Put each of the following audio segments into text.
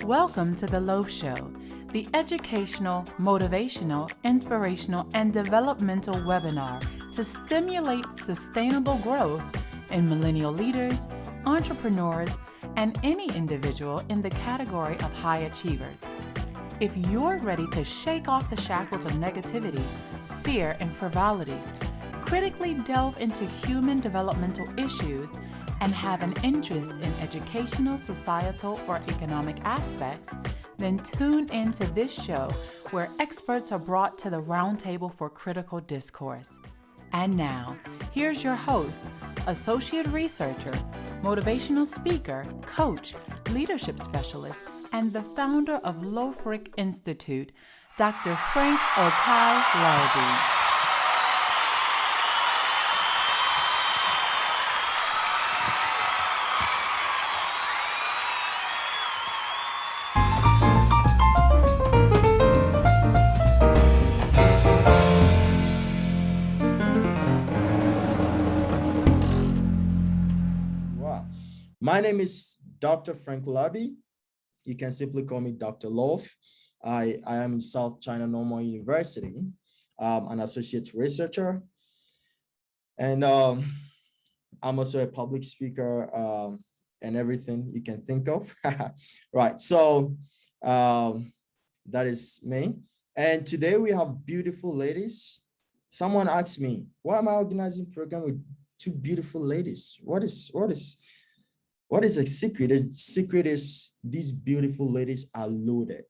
Welcome to The Loaf Show, the educational, motivational, inspirational, and developmental webinar to stimulate sustainable growth in millennial leaders, entrepreneurs, and any individual in the category of high achievers. If you're ready to shake off the shackles of negativity, fear, and frivolities, critically delve into human developmental issues, and have an interest in educational, societal, or economic aspects, then tune into this show where experts are brought to the roundtable for critical discourse. And now, here's your host, associate researcher, motivational speaker, coach, leadership specialist, and the founder of Loafrick Institute, Dr. Frank Okai-Larbi. My name is Dr. Frank Larbi. You can simply call me Dr. Loaf. I am in South China Normal University, an associate researcher. And I'm also a public speaker and everything you can think of. Right, so that is me. And today we have beautiful ladies. Someone asked me, why am I organizing a program with two beautiful ladies? What is a secret? The secret is these beautiful ladies are loaded.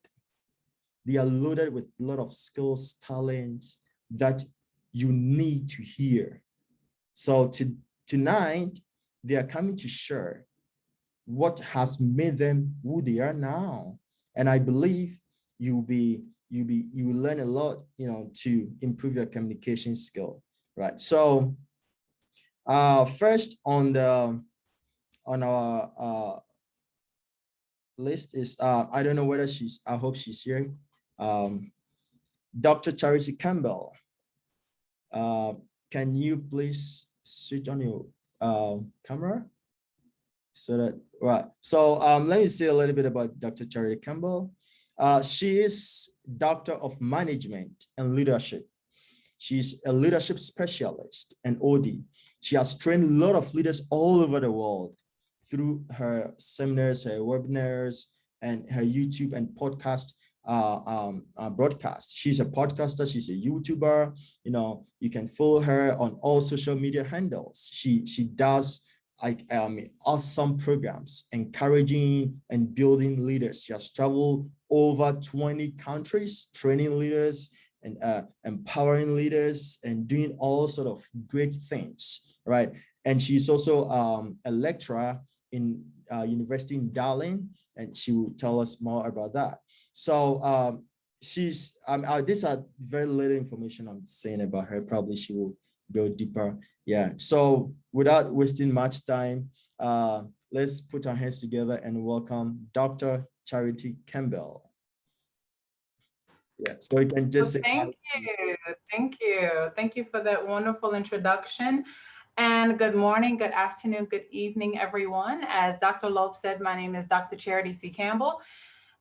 They are loaded with a lot of skills, talents that you need to hear. So tonight, they are coming to share what has made them who they are now. And I believe you will learn a lot, to improve your communication skill, right? So first on our list is, I don't know whether I hope she's here. Dr. Charity Campbell. Can you please switch on your camera? So that, right. So let me say a little bit about Dr. Charity Campbell. She is Doctor of Management and Leadership. She's a leadership specialist and OD. She has trained a lot of leaders all over the world through her seminars, her webinars, and her YouTube and podcast broadcast. She's a podcaster, she's a YouTuber. You can follow her on all social media handles. She does awesome programs, encouraging and building leaders. She has traveled over 20 countries, training leaders and empowering leaders and doing all sort of great things, right? And she's also a lecturer in university in Darling, and she will tell us more about that. So these are very little information I'm saying about her. Probably she will go deeper. Yeah. So without wasting much time, let's put our hands together and welcome Dr. Charity Campbell. Yeah. So you can just say thank you for that wonderful introduction. And good morning, good afternoon, good evening, everyone. As Dr. Loaf said, my name is Dr. Charity C. Campbell,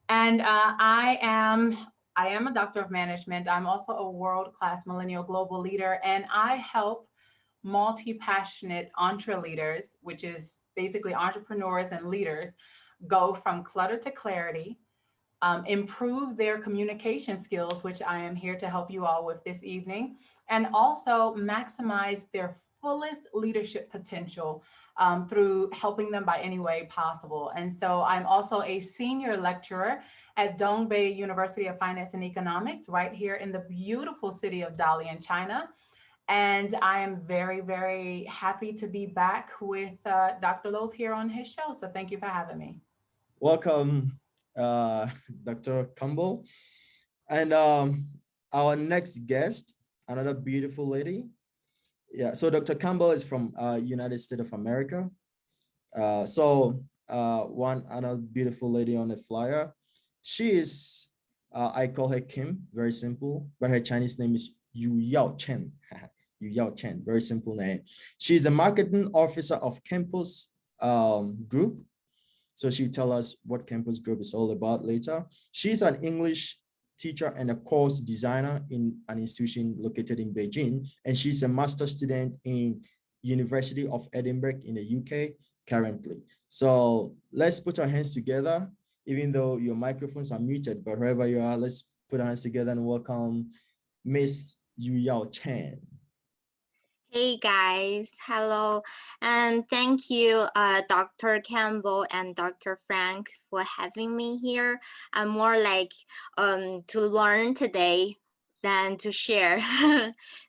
and I am a doctor of management. I'm also a world-class millennial global leader, and I help multi-passionate leaders, which is basically entrepreneurs and leaders, go from clutter to clarity, improve their communication skills, which I am here to help you all with this evening, and also maximize their fullest leadership potential through helping them by any way possible. And so I'm also a senior lecturer at Dongbei University of Finance and Economics, right here in the beautiful city of Dalian, China. And I am very, very happy to be back with Dr. Loaf here on his show. So thank you for having me. Welcome, Dr. Campbell. And our next guest, another beautiful lady. Yeah, so Dr. Campbell is from United States of America. Another beautiful lady on the flyer. She is, I call her Kim, very simple, but her Chinese name is Yu Yao Chen. Yu Yao Chen, very simple name. She's a marketing officer of Campus Group. So she'll tell us what Campus Group is all about later. She's an English teacher and a course designer in an institution located in Beijing. And she's a master's student in University of Edinburgh in the UK currently. So let's put our hands together, even though your microphones are muted, but wherever you are, let's put our hands together and welcome Miss Yu Yao Chen. Hey guys, hello, and thank you, Dr. Campbell and Dr. Frank for having me here. I'm more like to learn today than to share.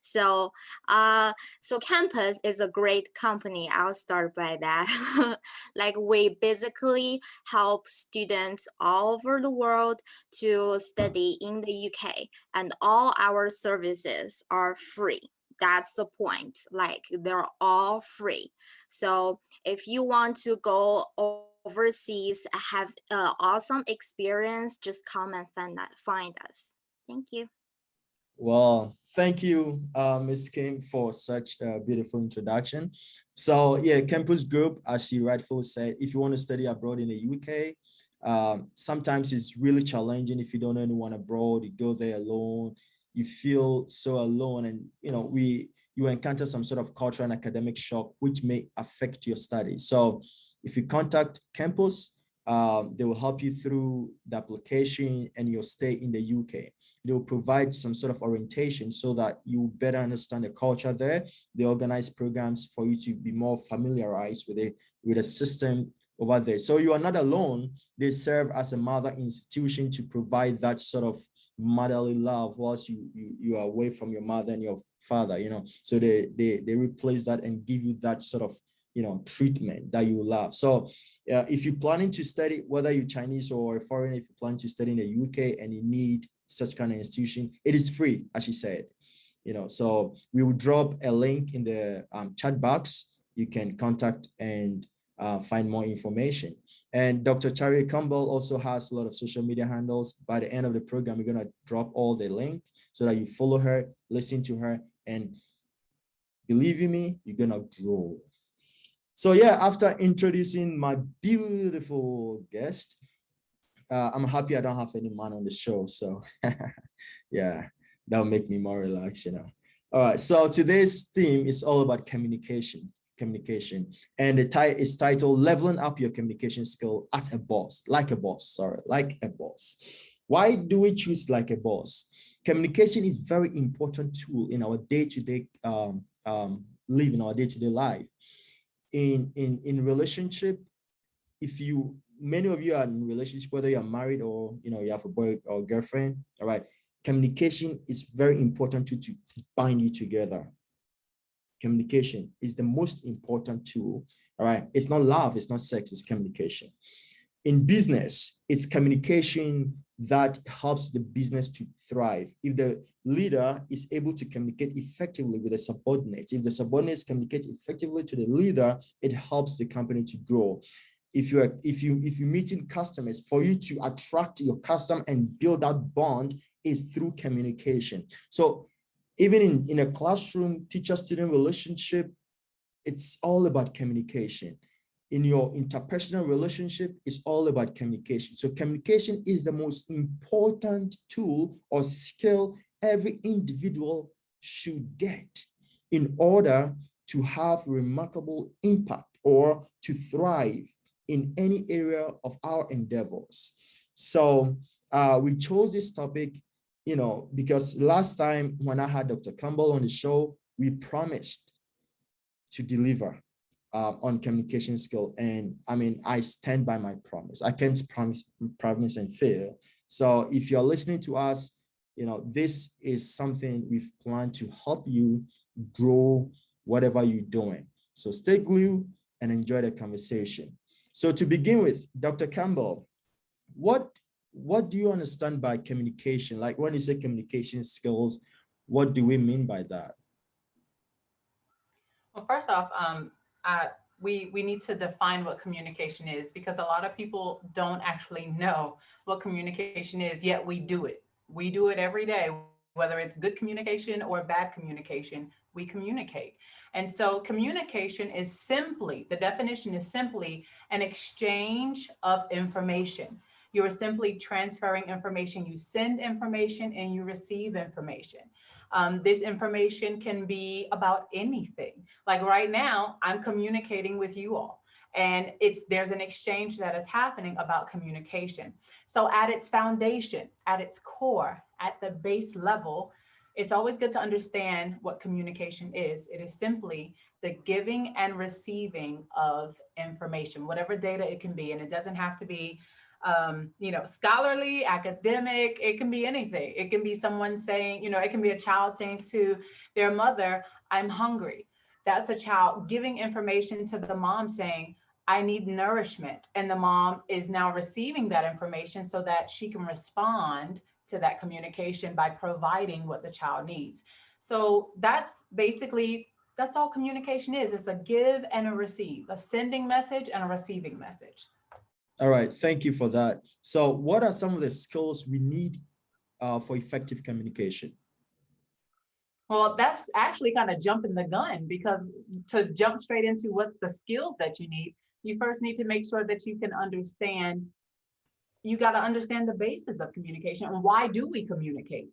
so, so Campus is a great company. I'll start by that. Like we basically help students all over the world to study in the UK, and all our services are free. That's the point. Like they're all free. So if you want to go overseas, have an awesome experience, just come and find us. Thank you. Well, thank you, Ms. Kim, for such a beautiful introduction. So yeah, Campus Group, as she rightfully said, if you want to study abroad in the UK, sometimes it's really challenging if you don't know anyone abroad, you go there alone, you feel so alone, and you encounter some sort of cultural and academic shock, which may affect your studies. So if you contact Campus, they will help you through the application and your stay in the UK. They will provide some sort of orientation so that you better understand the culture there. They organize programs for you to be more familiarized with the system over there. So you are not alone. They serve as a mother institution to provide that sort of motherly love whilst you are away from your mother and your father, so they replace that and give you that sort of treatment that you love. So if you're planning to study, whether you're Chinese or foreign, if you plan to study in the UK and you need such kind of institution, it is free, as she said. So we will drop a link in the chat box. You can contact and find more information. And Dr. Charity Campbell also has a lot of social media handles. By the end of the program, we're going to drop all the links so that you follow her, listen to her, and believe in me, you're going to grow. So yeah, after introducing my beautiful guest, I'm happy I don't have any man on the show. So yeah, that'll make me more relaxed, All right, so today's theme is all about communication. And the title is titled Leveling Up Your Communication Skill as a Boss, like a boss. Why do we choose like a boss? Communication is very important tool in our day-to-day living, our day-to-day life. In relationship, many of you are in relationship, whether you're married or you have a boy or girlfriend, all right, communication is very important to bind you together. Communication is the most important tool, all right? It's not love, it's not sex, it's communication. In business, it's communication that helps the business to thrive. If the leader is able to communicate effectively with the subordinates, if the subordinates communicate effectively to the leader, it helps the company to grow. If you're meeting customers, for you to attract your customer and build that bond is through communication. So even in a classroom, teacher-student relationship, it's all about communication. In your interpersonal relationship, it's all about communication. So communication is the most important tool or skill every individual should get in order to have remarkable impact or to thrive in any area of our endeavors. So we chose this topic, because last time when I had Dr. Campbell on the show, we promised to deliver on communication skill. And I mean, I stand by my promise. I can't promise and fail. So if you're listening to us, this is something we've planned to help you grow whatever you're doing. So stay glued and enjoy the conversation. So to begin with, Dr. Campbell, what do you understand by communication? Like when you say communication skills, what do we mean by that? Well, first off, we need to define what communication is, because a lot of people don't actually know what communication is, yet we do it. We do it every day, whether it's good communication or bad communication. we communicate. And so communication is simply, the definition is simply an exchange of information. You are simply transferring information. You send information and you receive information. This information can be about anything. Like right now, I'm communicating with you all, and there's an exchange that is happening about communication. So at its foundation, at its core, at the base level, it's always good to understand what communication is. It is simply the giving and receiving of information, whatever data it can be. And it doesn't have to be scholarly, academic. It can be anything. It can be someone saying, it can be a child saying to their mother, I'm hungry. That's a child giving information to the mom saying, I need nourishment. And the mom is now receiving that information so that she can respond to that communication by providing what the child needs. So that's all communication is. It's a give and a receive, a sending message and a receiving message. All right, thank you for that. So what are some of the skills we need for effective communication? Well, that's actually kind of jumping the gun, because to jump straight into what's the skills that you need, you first need to make sure that you can understand, you got to understand the basis of communication and why do we communicate?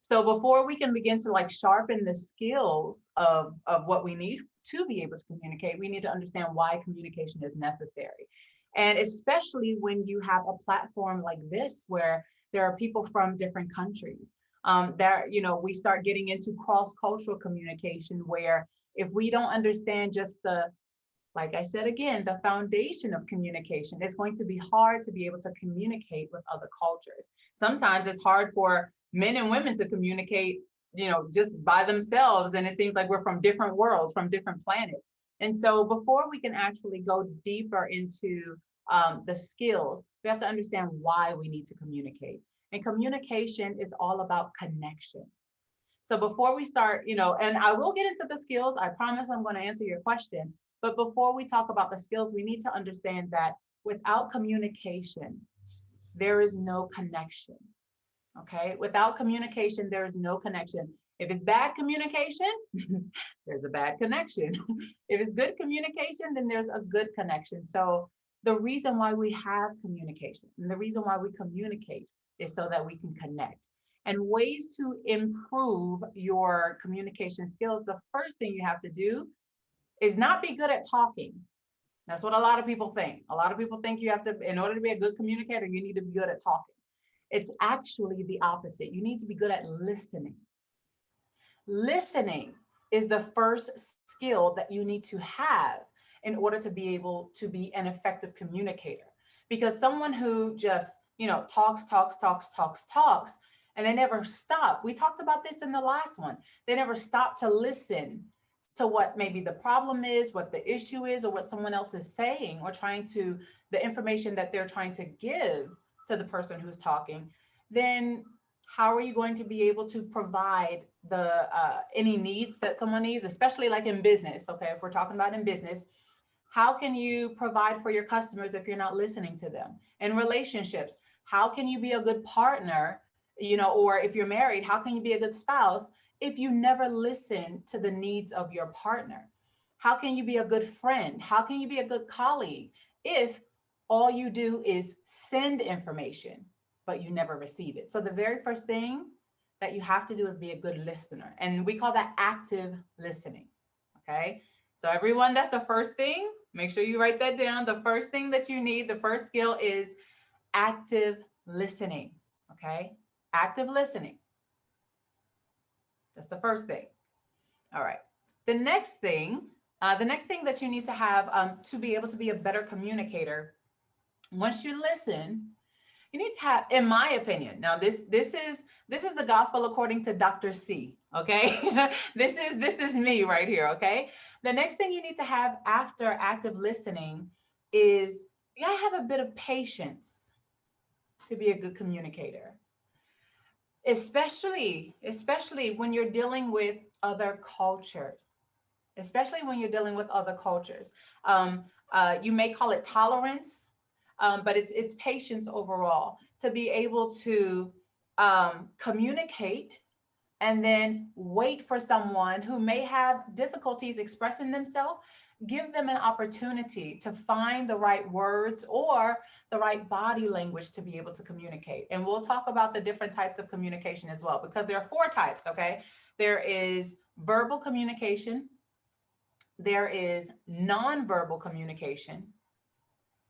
So before we can begin to sharpen the skills of what we need to be able to communicate, we need to understand why communication is necessary. And especially when you have a platform like this, where there are people from different countries, we start getting into cross-cultural communication, where if we don't understand just like I said again, the foundation of communication, it's going to be hard to be able to communicate with other cultures. Sometimes it's hard for men and women to communicate, just by themselves. And it seems like we're from different worlds, from different planets. And so before we can actually go deeper into the skills, we have to understand why we need to communicate. And communication is all about connection. So before we start, and I will get into the skills, I promise I'm going to answer your question. But before we talk about the skills, we need to understand that without communication, there is no connection. Okay? Without communication, there is no connection. If it's bad communication, there's a bad connection. If it's good communication, then there's a good connection. So the reason why we have communication and the reason why we communicate is so that we can connect. And ways to improve your communication skills, the first thing you have to do is not be good at talking. That's what a lot of people think. A lot of people think you have to, in order to be a good communicator, you need to be good at talking. It's actually the opposite. You need to be good at listening. Listening is the first skill that you need to have in order to be able to be an effective communicator. Because someone who just, talks, and they never stop. We talked about this in the last one. They never stop to listen to what maybe the problem is, what the issue is, or what someone else is saying, or the information that they're trying to give to the person who's talking. Then how are you going to be able to provide any needs that someone needs, especially like in business? Okay, if we're talking about in business, how can you provide for your customers if you're not listening to them? In relationships, how can you be a good partner, or if you're married, how can you be a good spouse if you never listen to the needs of your partner? How can you be a good friend? How can you be a good colleague if all you do is send information, but you never receive it? So the very first thing that you have to do is be a good listener. And we call that active listening, okay? So everyone, that's the first thing. Make sure you write that down. The first thing that you need, the first skill is active listening, okay? Active listening. That's the first thing. All right. The next thing that you need to have to be able to be a better communicator, once you listen, you need to have, in my opinion, now this is the gospel according to Dr. C, okay? This is me right here, okay? The next thing you need to have after active listening is you gotta have a bit of patience to be a good communicator. Especially when you're dealing with other cultures, you may call it tolerance, but it's patience overall to be able to communicate and then wait for someone who may have difficulties expressing themselves. Give them an opportunity to find the right words or the right body language to be able to communicate. And we'll talk about the different types of communication as well, because there are 4 types, okay? There is verbal communication, there is nonverbal communication,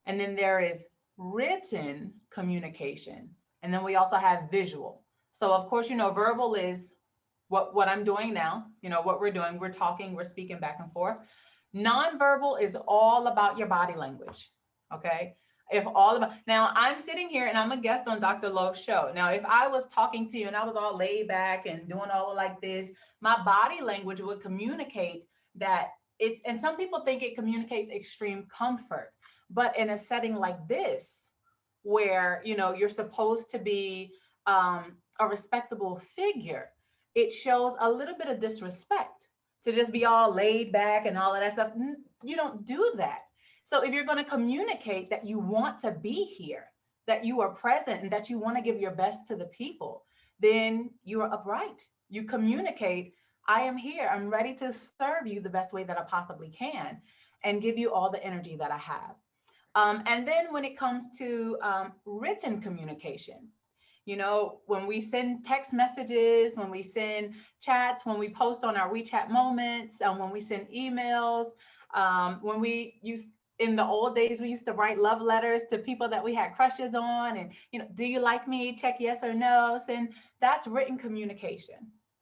and then there is written communication. And then we also have visual. So of course, verbal is what I'm doing now, what we're doing, we're talking, we're speaking back and forth. Nonverbal is all about your body language, okay? Now I'm sitting here and I'm a guest on Dr. Love's show. Now, if I was talking to you and I was all laid back and doing all like this, my body language would communicate that and some people think it communicates extreme comfort, but in a setting like this, where, you're supposed to be a respectable figure, it shows a little bit of disrespect to just be all laid back and all of that stuff. You don't do that. So if you're going to communicate that you want to be here, that you are present, and that you want to give your best to the people, then you are upright. You communicate, I am here. I'm ready to serve you the best way that I possibly can and give you all the energy that I have. And then when it comes to written communication, when we send text messages, when we send chats, when we post on our WeChat moments, when we send emails, when we use, in the old days, we used to write love letters to people that we had crushes on, and, do you like me? Check yes or no. And that's written communication.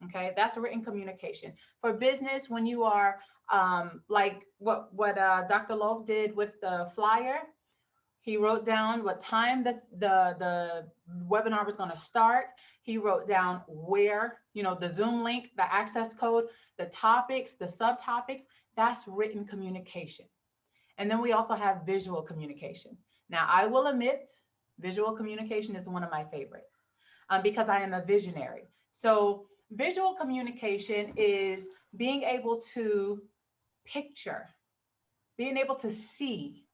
Okay, that's written communication. For business, when you are like what Dr. Love did with the flyer, he wrote down what time the webinar was going to start. He wrote down where, the Zoom link, the access code, the topics, the subtopics. That's written communication. And then we also have visual communication. Now, I will admit, visual communication is one of my favorites because I am a visionary. So visual communication is being able to picture, being able to see.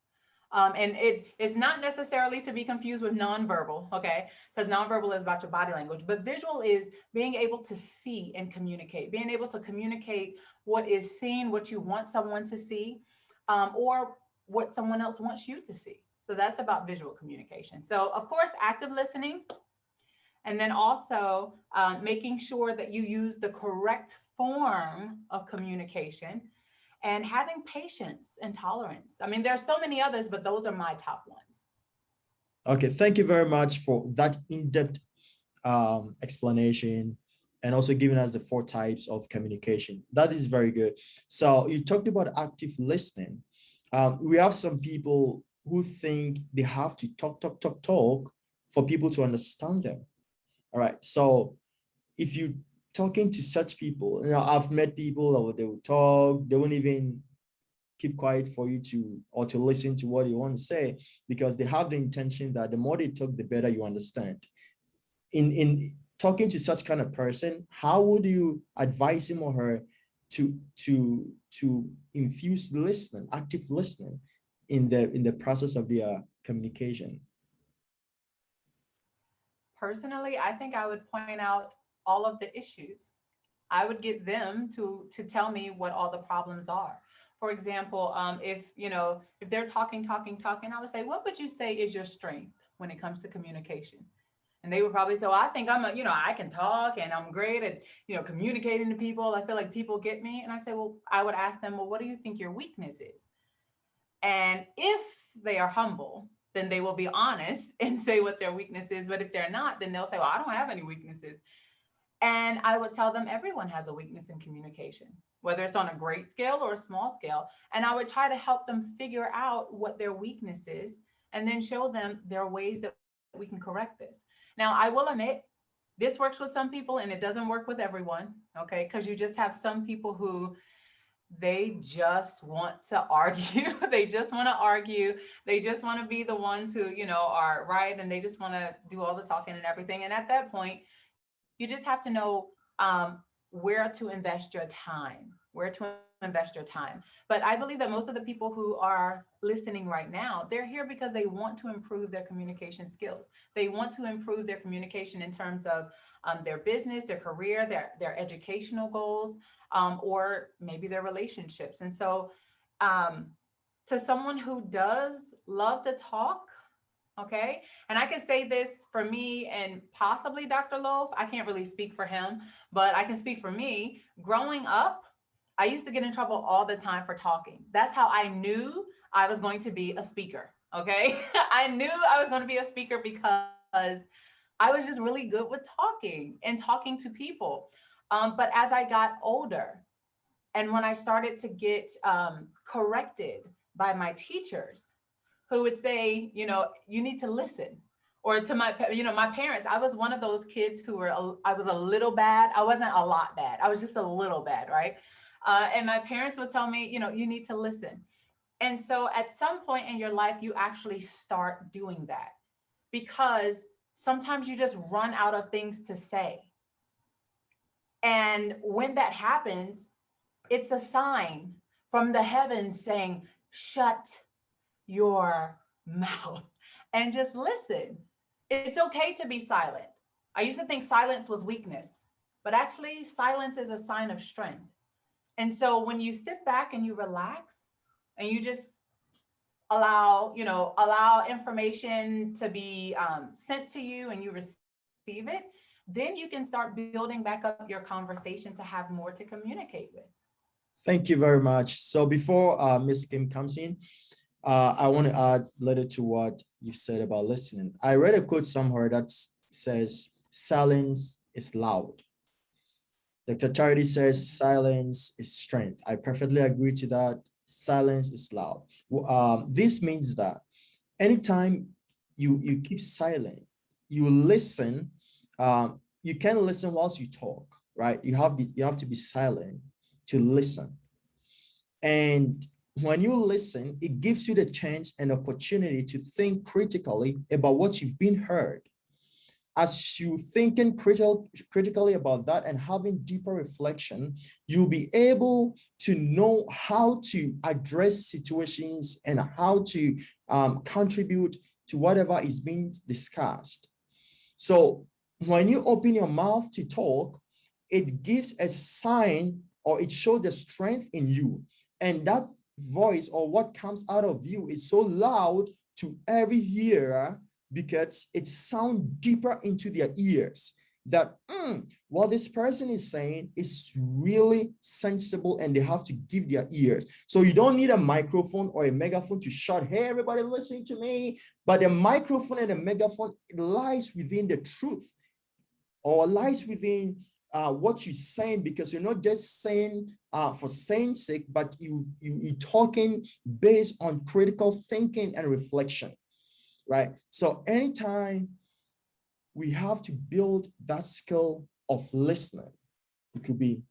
And it's not necessarily to be confused with nonverbal, okay? Because nonverbal is about your body language, but visual is being able to see and communicate, being able to communicate what is seen, what you want someone to see, or what someone else wants you to see. So that's about visual communication. So of course, active listening, and then also making sure that you use the correct form of communication, and having patience and tolerance. I mean, there are so many others, but those are my top ones. Okay, thank you very much for that in-depth explanation, and also giving us the 4 types of communication. That is very good. So you talked about active listening. We have some people who think they have to talk for people to understand them. All right, so if you talking to such people, I've met people that they will talk, they won't even keep quiet for you to listen to what you want to say, because they have the intention that the more they talk, the better you understand. In talking to such kind of person, how would you advise him or her to infuse listening, active listening in the process of their communication? Personally, I think I would point out all of the issues. I would get them to tell me what all the problems are. For example, if they're talking, I would say, what would you say is your strength when it comes to communication? And they would probably say, well, I think I can talk and I'm great at, communicating to people. I feel like people get me. And I say, well, I would ask them, well, what do you think your weakness is? And if they are humble, then they will be honest and say what their weakness is. But if they're not, then they'll say, well, I don't have any weaknesses. And I would tell them everyone has a weakness in communication, whether it's on a great scale or a small scale. And I would try to help them figure out what their weakness is, and then show them there are ways that we can correct this. Now, I will admit, this works with some people and it doesn't work with everyone, okay? Because you just have some people who they just want to argue. They just want to argue. They just want to be the ones who, are right. And they just want to do all the talking and everything. And at that point, you just have to know where to invest your time, where to invest your time. But I believe that most of the people who are listening right now, they're here because they want to improve their communication skills. They want to improve their communication in terms of their business, their career, their educational goals, or maybe their relationships. And so to someone who does love to talk, okay, and I can say this for me and possibly Dr. Loaf, I can't really speak for him, but I can speak for me. Growing up, I used to get in trouble all the time for talking. That's how I knew I was going to be a speaker, okay? I knew I was going to be a speaker because I was just really good with talking and talking to people. But as I got older, and when I started to get corrected by my teachers, who would say, you know, you need to listen. Or to my, you know, my parents, I was one of those kids who were, I was a little bad. I wasn't a lot bad. I was just a little bad, right? And my parents would tell me, you know, you need to listen. And so at some point in your life, you actually start doing that because sometimes you just run out of things to say. And when that happens, it's a sign from the heavens saying, shut your mouth and just listen. It's okay to be silent. I used to think silence was weakness, but actually, silence is a sign of strength. And so when you sit back and you relax and you just allow information to be sent to you and you receive it, then you can start building back up your conversation to have more to communicate with. Thank you very much. So before Ms. Kim comes in, I want to add a little to what you said about listening. I read a quote somewhere that says, silence is loud. Dr. Charity says, silence is strength. I perfectly agree to that. Silence is loud. This means that anytime you keep silent, you listen, you can listen whilst you talk, right? You have to be silent to listen. And when you listen, it gives you the chance and opportunity to think critically about what you've been heard. As you thinking critically about that and having deeper reflection, you'll be able to know how to address situations and how to contribute to whatever is being discussed. So when you open your mouth to talk, it gives a sign or it shows the strength in you. And that voice or what comes out of you is so loud to every hearer because it sounds deeper into their ears that what this person is saying is really sensible and they have to give their ears. So you don't need a microphone or a megaphone to shout, hey, everybody listening to me. But the microphone and the megaphone, it lies within the truth or lies within what you're saying, because you're not just saying for saying sake, but you're talking based on critical thinking and reflection, right? So anytime we have to build that skill of listening, it could be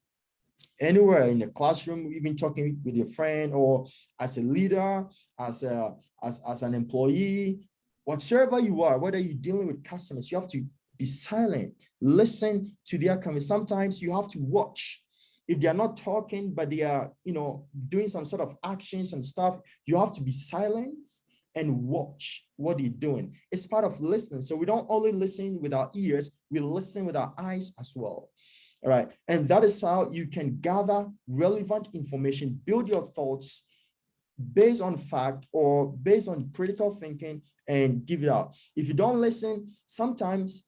anywhere in the classroom, even talking with your friend or as a leader, as an employee, whatever you are, whether you're dealing with customers, you have to be silent, listen to their comments. Sometimes you have to watch. If they are not talking, but they are, doing some sort of actions and stuff, you have to be silent and watch what they're doing. It's part of listening. So we don't only listen with our ears, we listen with our eyes as well. All right. And that is how you can gather relevant information, build your thoughts based on fact or based on critical thinking and give it out. If you don't listen, sometimes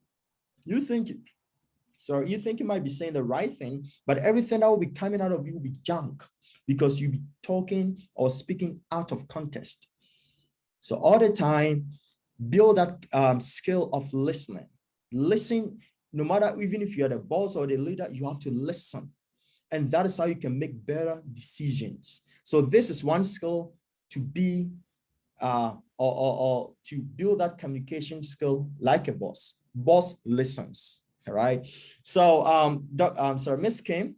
you think you might be saying the right thing, but everything that will be coming out of you will be junk because you'll be talking or speaking out of context. So all the time, build that skill of listening. Listen, no matter, even if you're the boss or the leader, you have to listen. And that is how you can make better decisions. So this is one skill to be, or to build that communication skill like a boss. Boss listens, all right? So, Miss Kim,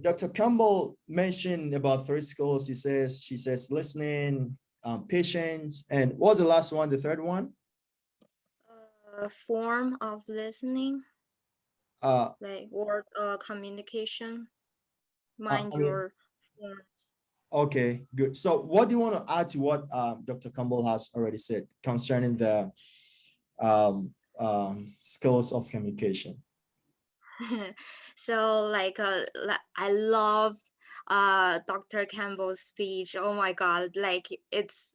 Dr. Campbell mentioned about 3 skills. She says listening, patience, and what was the last one, the third one? Form of listening, Like word communication. mind I mean, your forms. okay, good. So what do you want to add to what Dr. Campbell has already said concerning the skills of communication? So I loved Dr. Campbell's speech. Oh my God, like it's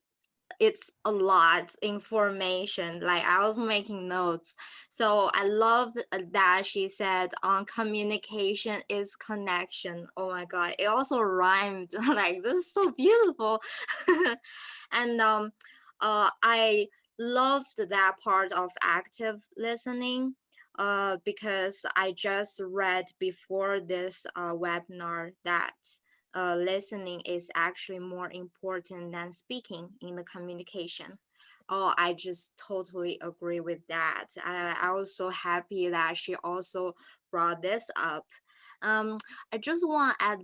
a lot information. Like I was making notes. So I love that she said communication is connection. Oh my God, it also rhymed. Like this is so beautiful. And I loved that part of active listening because I just read before this webinar that listening is actually more important than speaking in the communication. Oh, I just totally agree with that. I was so happy that she also brought this up. Um, I just want to add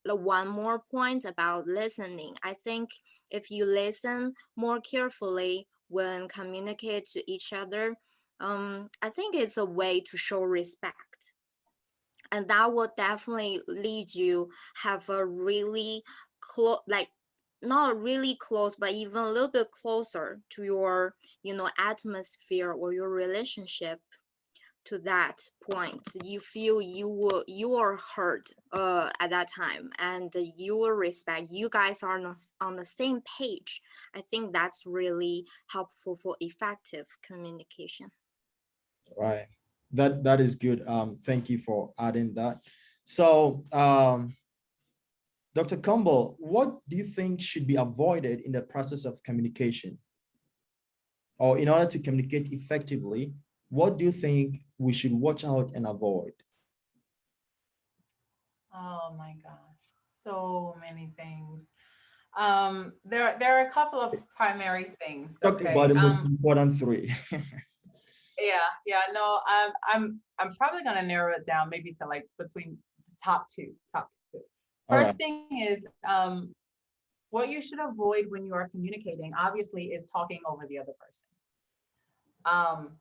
one more point about listening. I think if you listen more carefully when communicate to each other, I think it's a way to show respect, and that will definitely lead you have a really close, like not really close but even a little bit closer to your atmosphere or your relationship. To that point, you feel you are heard at that time, and you will respect, you guys are on the same page. I think that's really helpful for effective communication. Right. That is good. Thank you for adding that. So, Dr. Campbell, what do you think should be avoided in the process of communication? Or in order to communicate effectively, what do you think we should watch out and avoid? Oh my gosh, so many things. There are a couple of primary things. Talk about Okay. the most important three. Yeah. No, I'm probably gonna narrow it down maybe to like between the top two. Top two. All First right. thing is what you should avoid when you are communicating, obviously, is talking over the other person. Um,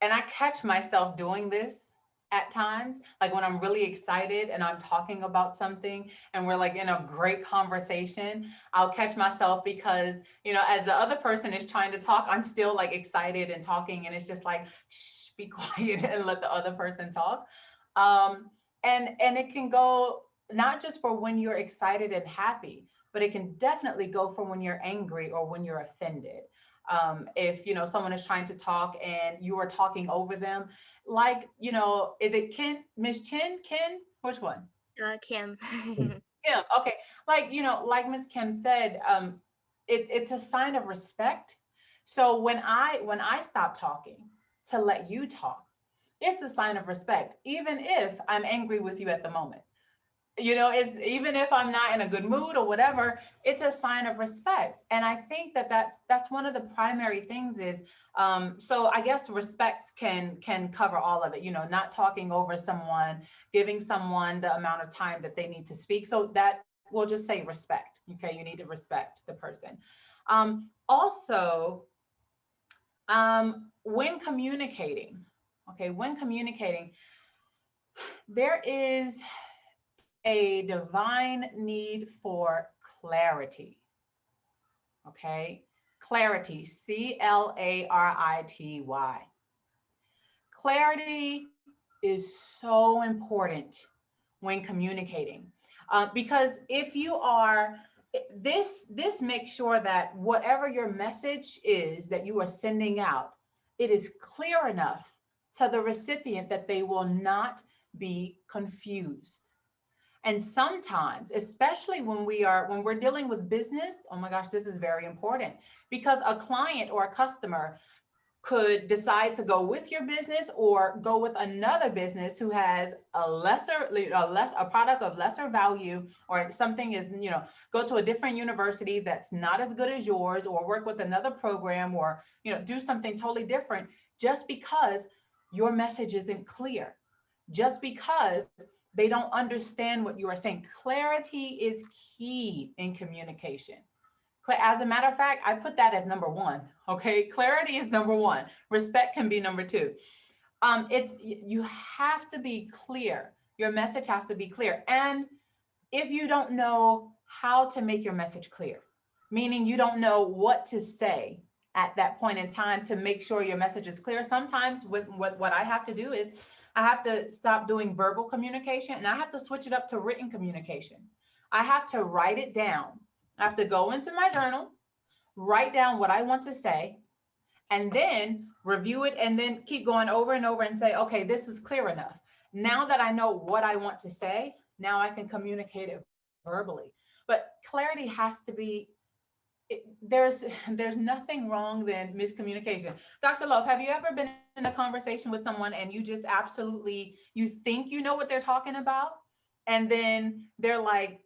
and I catch myself doing this at times, like when I'm really excited and I'm talking about something and we're like in a great conversation, I'll catch myself because, as the other person is trying to talk, I'm still like excited and talking, and it's just like, shh, be quiet and let the other person talk. Um, and it can go not just for when you're excited and happy, but it can definitely go for when you're angry or when you're offended. If someone is trying to talk and you are talking over them, like, is it Ken, Miss Chin, Ken, which one? Kim. Kim. Okay. Like, like Miss Kim said, it's a sign of respect. So when I stop talking to let you talk, it's a sign of respect, even if I'm angry with you at the moment. It's, even if I'm not in a good mood or whatever, it's a sign of respect. And I think that that's one of the primary things is, so I guess respect can cover all of it, not talking over someone, giving someone the amount of time that they need to speak. So that we'll just say respect. Okay, you need to respect the person. Also, when communicating, okay, when communicating, there is a divine need for clarity. Okay. Clarity, Clarity. Clarity is so important when communicating, because if you are, this makes sure that whatever your message is that you are sending out, it is clear enough to the recipient that they will not be confused. And sometimes, especially when we're dealing with business, oh my gosh, this is very important, because a client or a customer could decide to go with your business or go with another business who has a product of lesser value, or something is, go to a different university that's not as good as yours, or work with another program, or do something totally different, just because your message isn't clear, just because they don't understand what you are saying. Clarity is key in communication. As a matter of fact, I put that as number one. Okay, clarity is number one. Respect can be number two. It's, you have to be clear. Your message has to be clear. And if you don't know how to make your message clear, meaning you don't know what to say at that point in time to make sure your message is clear. Sometimes with what I have to do is I have to stop doing verbal communication and I have to switch it up to written communication. I have to write it down. I have to go into my journal, write down what I want to say, and then review it and then keep going over and over and say, okay, this is clear enough. Now that I know what I want to say, now I can communicate it verbally. But clarity has to be, there's nothing wrong than miscommunication. Dr. Love, have you ever been in a conversation with someone and you just absolutely, you think you know what they're talking about? And then they're like,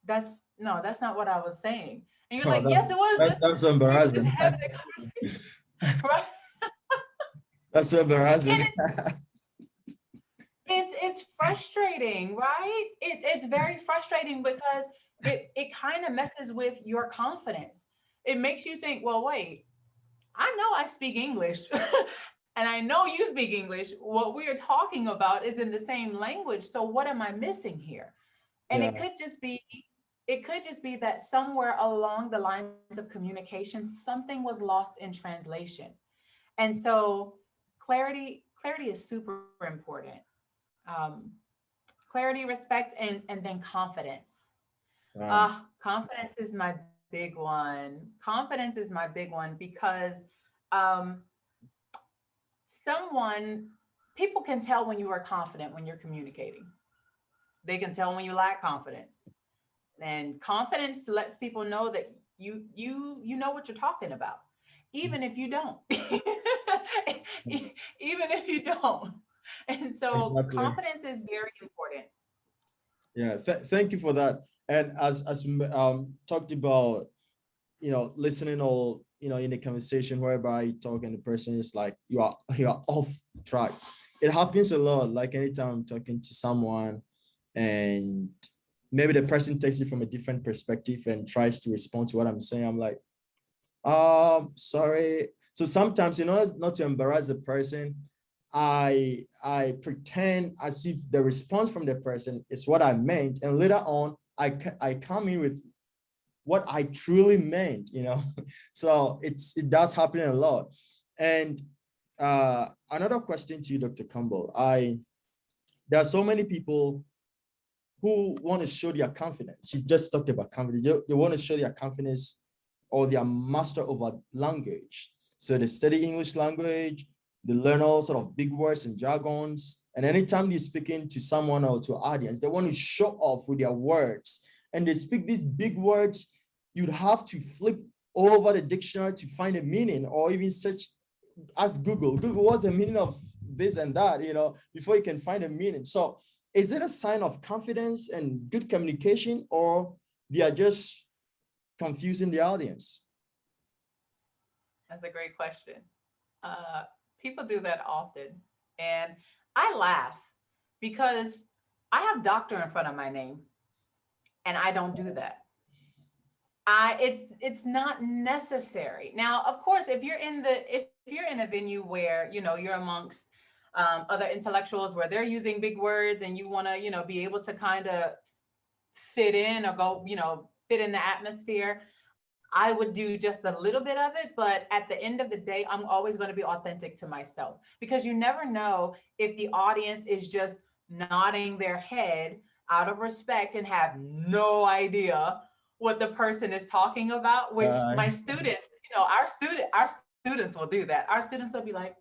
that's not what I was saying. And you're Oh, like, yes, it was. that's so We were just embarrassing. having a conversation, right? That's so embarrassing. It's frustrating, right? It's very frustrating because it kind of messes with your confidence. It makes you think, well, wait, I know I speak English and I know you speak English. What we are talking about is in the same language. So what am I missing here? And Yeah, it could just be that somewhere along the lines of communication, something was lost in translation. And so clarity is super important. Um, Clarity, respect, and then confidence. wow. Confidence is my big one. Confidence is my big one because um, someone, people can tell when you are confident when you're communicating. They can tell when you lack confidence. And confidence lets people know that you know what you're talking about, even if you don't. Even if you don't. And so Exactly. confidence is very important. Yeah, thank you for that. And as we talked about, listening, or in a conversation whereby you talk and the person is like you are off track. It happens a lot. Like anytime I'm talking to someone and maybe the person takes it from a different perspective and tries to respond to what I'm saying, I'm like, sorry. So sometimes, not to embarrass the person, I pretend as if the response from the person is what I meant, and later on I come in with what I truly meant. So it does happen a lot. And another question to you, Dr. Campbell. There are so many people who want to show their confidence. You just talked about confidence. They want to show their confidence or their master of a language. So they study English language, they learn all sort of big words and jargons. And anytime they're speaking to someone or to an audience, they want to show off with their words. And they speak these big words. You'd have to flip over the dictionary to find a meaning, or even search, ask Google, what's the meaning of this and that, before you can find a meaning. So is it a sign of confidence and good communication, or they are just confusing the audience? That's a great question. Uh, People do that often. And I laugh because I have doctor in front of my name and I don't do that. It's not necessary. Now, of course, if you're in a venue where you're amongst other intellectuals where they're using big words and you want to be able to kind of fit in or go fit in the atmosphere, I would do just a little bit of it, but at the end of the day, I'm always going to be authentic to myself, because you never know if the audience is just nodding their head out of respect and have no idea what the person is talking about, which Uh, my students, our students will do that. Our students will be like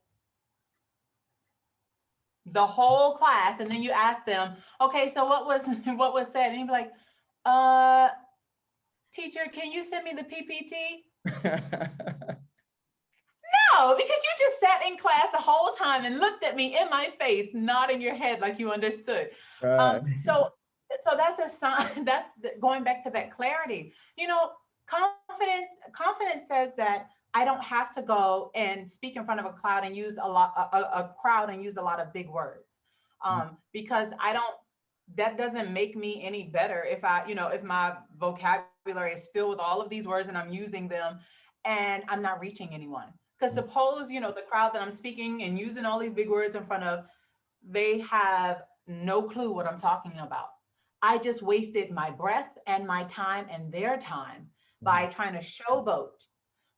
the whole class, and then you ask them, okay, so what was what was said? And you'd be like, uh, teacher, can you send me the PPT? No, because you just sat in class the whole time and looked at me in my face, nodding your head like you understood. right. So that's a sign. That's going back to that clarity. Confidence says that I don't have to go and speak in front of a crowd and use a crowd and use a lot of big words, because I don't. That doesn't make me any better if my vocabulary is filled with all of these words and I'm using them and I'm not reaching anyone. Because suppose, the crowd that I'm speaking and using all these big words in front of, they have no clue what I'm talking about. I just wasted my breath and my time and their time by trying to showboat.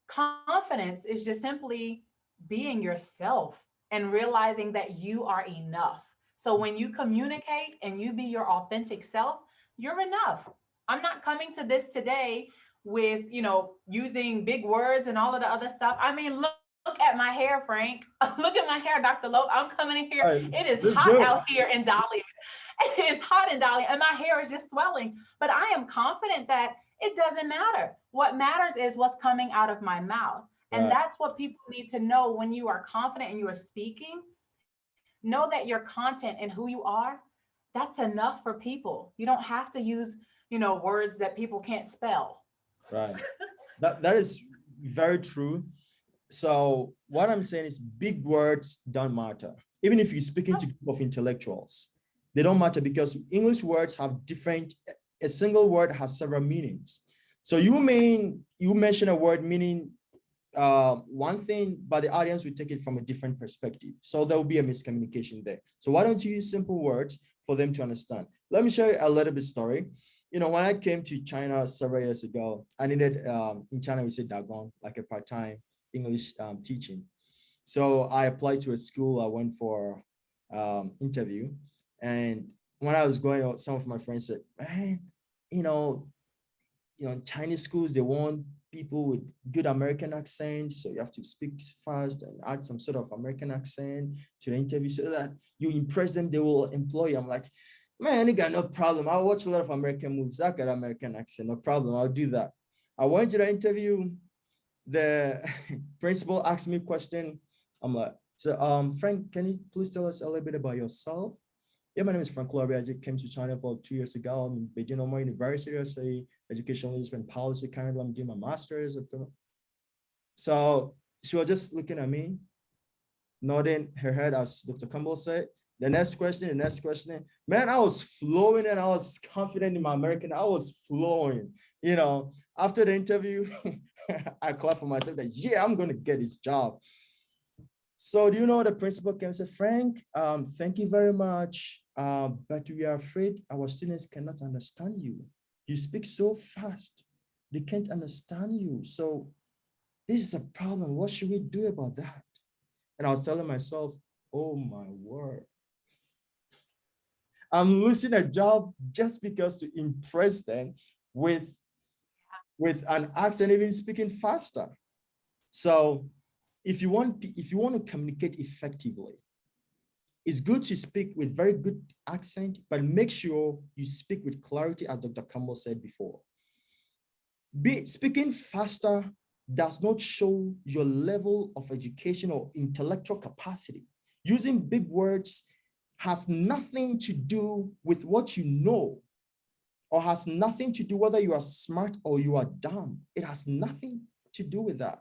Confidence is just simply being yourself and realizing that you are enough. So when you communicate and you be your authentic self, you're enough. I'm not coming to this today with, using big words and all of the other stuff. I mean, look at my hair, Frank. Look at my hair, Dr. Lope. I'm coming in here. All right, It is that's hot good. out here in Dalian. It's hot in Dalian, and my hair is just swelling. But I am confident that it doesn't matter. What matters is what's coming out of my mouth. And Right. that's what people need to know when you are confident and you are speaking. Know that your content and who you are, that's enough for people. You don't have to use, words that people can't spell. Right. That is very true. So what I'm saying is big words don't matter. Even if you're speaking to a group of intellectuals, they don't matter because English words have different, a single word has several meanings. So you mention a word meaning one thing, but the audience will take it from a different perspective. So there will be a miscommunication there. So why don't you use simple words for them to understand? Let me show you a little bit story. When I came to China several years ago, I needed, in China, we say Dagon, like a part-time English teaching. So I applied to a school. I went for interview. And when I was going out, some of my friends said, man, Chinese schools, they want people with good American accent. So you have to speak fast and add some sort of American accent to the interview so that you impress them, they will employ you. I'm like, man, I got no problem. I watch a lot of American movies. I got American accent, no problem. I'll do that. I went to the interview. The principal asked me a question. I'm like, so Frank, can you please tell us a little bit about yourself? Yeah, my name is Frank Lorby. I just came to China for 2 years ago. I'm in Beijing Normal University. I say educational leadership and policy. Currently, I'm doing my master's. So she was just looking at me, nodding her head as Dr. Campbell said. The next question. Man, I was flowing and I was confident in my American. I was flowing. After the interview, I clapped for myself that, yeah, I'm going to get this job. So do you know the principal came and said, Frank, thank you very much, but we are afraid our students cannot understand you. You speak so fast, they can't understand you. So this is a problem. What should we do about that? And I was telling myself, oh my word. I'm losing a job just because to impress them with an accent, even speaking faster. So if you want to communicate effectively, it's good to speak with very good accent, but make sure you speak with clarity, as Dr. Campbell said before. Speaking faster does not show your level of education or intellectual capacity. Using big words has nothing to do with what you know, or has nothing to do whether you are smart or you are dumb. It has nothing to do with that.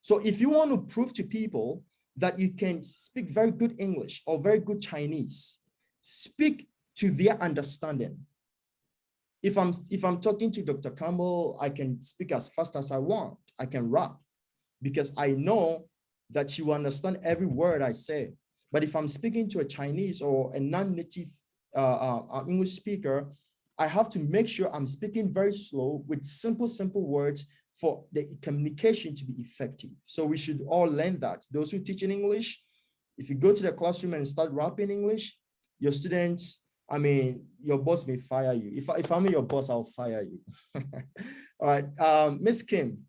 So if you want to prove to people that you can speak very good English or very good Chinese, speak to their understanding. If I'm talking to Dr. Campbell, I can speak as fast as I want. I can rap because I know that she will understand every word I say. But if I'm speaking to a Chinese or a non-native English speaker, I have to make sure I'm speaking very slow with simple words for the communication to be effective. So we should all learn that. Those who teach in English, if you go to the classroom and start rapping English, your students, your boss may fire you. If I'm your boss, I'll fire you. All right, Ms. Kim,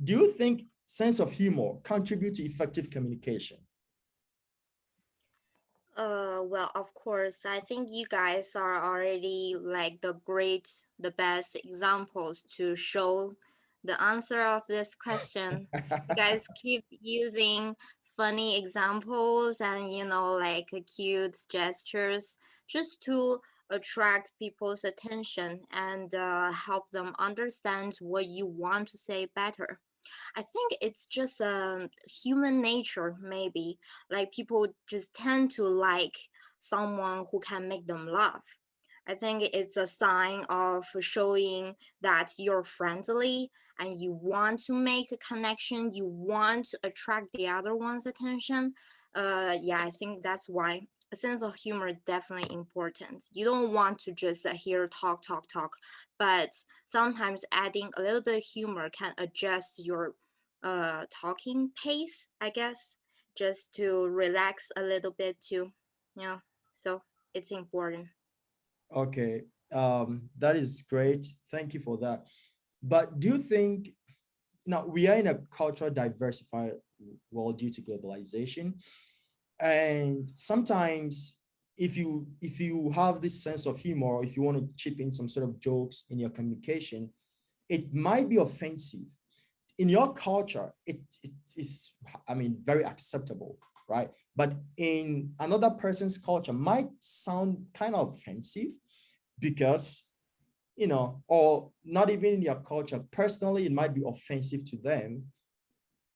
do you think sense of humor contributes to effective communication? Well, of course, I think you guys are already like the best examples to show the answer of this question. You guys keep using funny examples and, like cute gestures just to attract people's attention and help them understand what you want to say better. I think it's just human nature, maybe. Like people just tend to like someone who can make them laugh. I think it's a sign of showing that you're friendly and you want to make a connection, you want to attract the other one's attention. Yeah, I think that's why a sense of humor is definitely important. You don't want to just hear talk, but sometimes adding a little bit of humor can adjust your talking pace, I guess, just to relax a little bit too. Yeah, so it's important. Okay, that is great. Thank you for that. But do you think now we are in a cultural diversified world due to globalization, and sometimes if you have this sense of humor, if you want to chip in some sort of jokes in your communication, it might be offensive. In your culture, it is, I mean, very acceptable, right? But in another person's culture might sound kind of offensive because, or not even in your culture, personally, it might be offensive to them.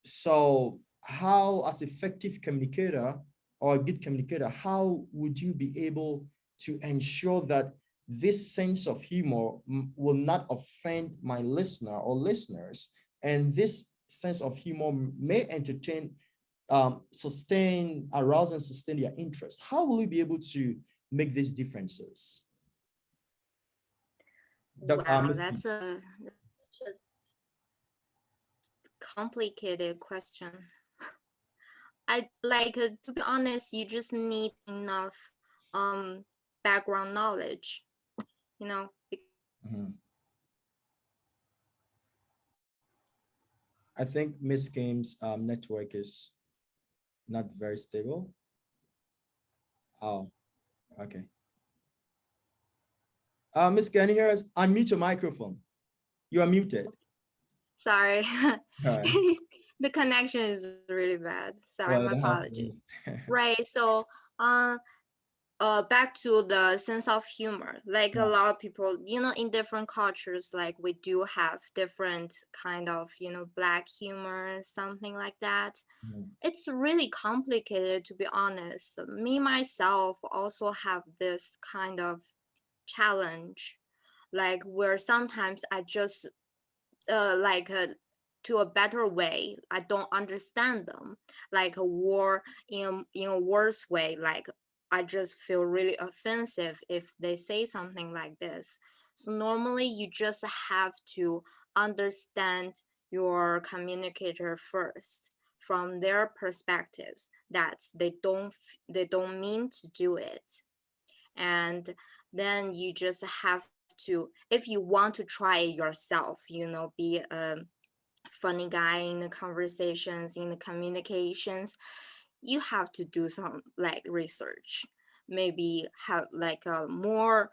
So how, as effective communicator or a good communicator, how would you be able to ensure that this sense of humor will not offend my listener or listeners, and this sense of humor may entertain, sustain, arouse, and sustain their interest? How will you be able to make these differences? Wow, that's such a complicated question. I like to be honest, you just need enough background knowledge, you know. Mhm. I think Miss Game's network is not very stable. Oh, okay. Miss, can you hear us? Unmute your microphone. You are muted. Sorry. All right. The connection is really bad. Sorry, Well, my it apologies. happens. Right. So uh back to the sense of humor, like a Yeah. lot of people, in different cultures, like we do have different kind of, black humor, something like that. Mhm. It's really complicated, to be honest. Me myself also have this kind of challenge, like where sometimes I just like to a better way, I don't understand them, like a war in a worse way, like I just feel really offensive if they say something like this. So normally you just have to understand your communicator first from their perspectives, that they don't mean to do it. And then you just have to, if you want to try it yourself, be a funny guy in the conversations, in the communications, you have to do some like research, maybe have like a more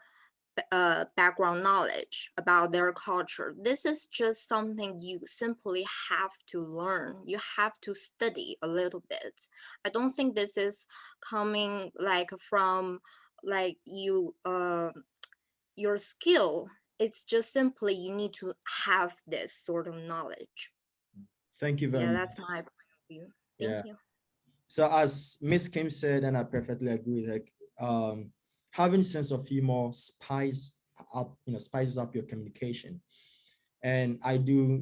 background knowledge about their culture. This is just something you simply have to learn. You have to study a little bit. I don't think this is coming like from like your skill. It's just simply you need to have this sort of knowledge. Thank you very Yeah, much. that's my point of view. Yeah. Thank you. So as Miss Kim said, and I perfectly agree, like having sense of humor spices up your communication. And I do,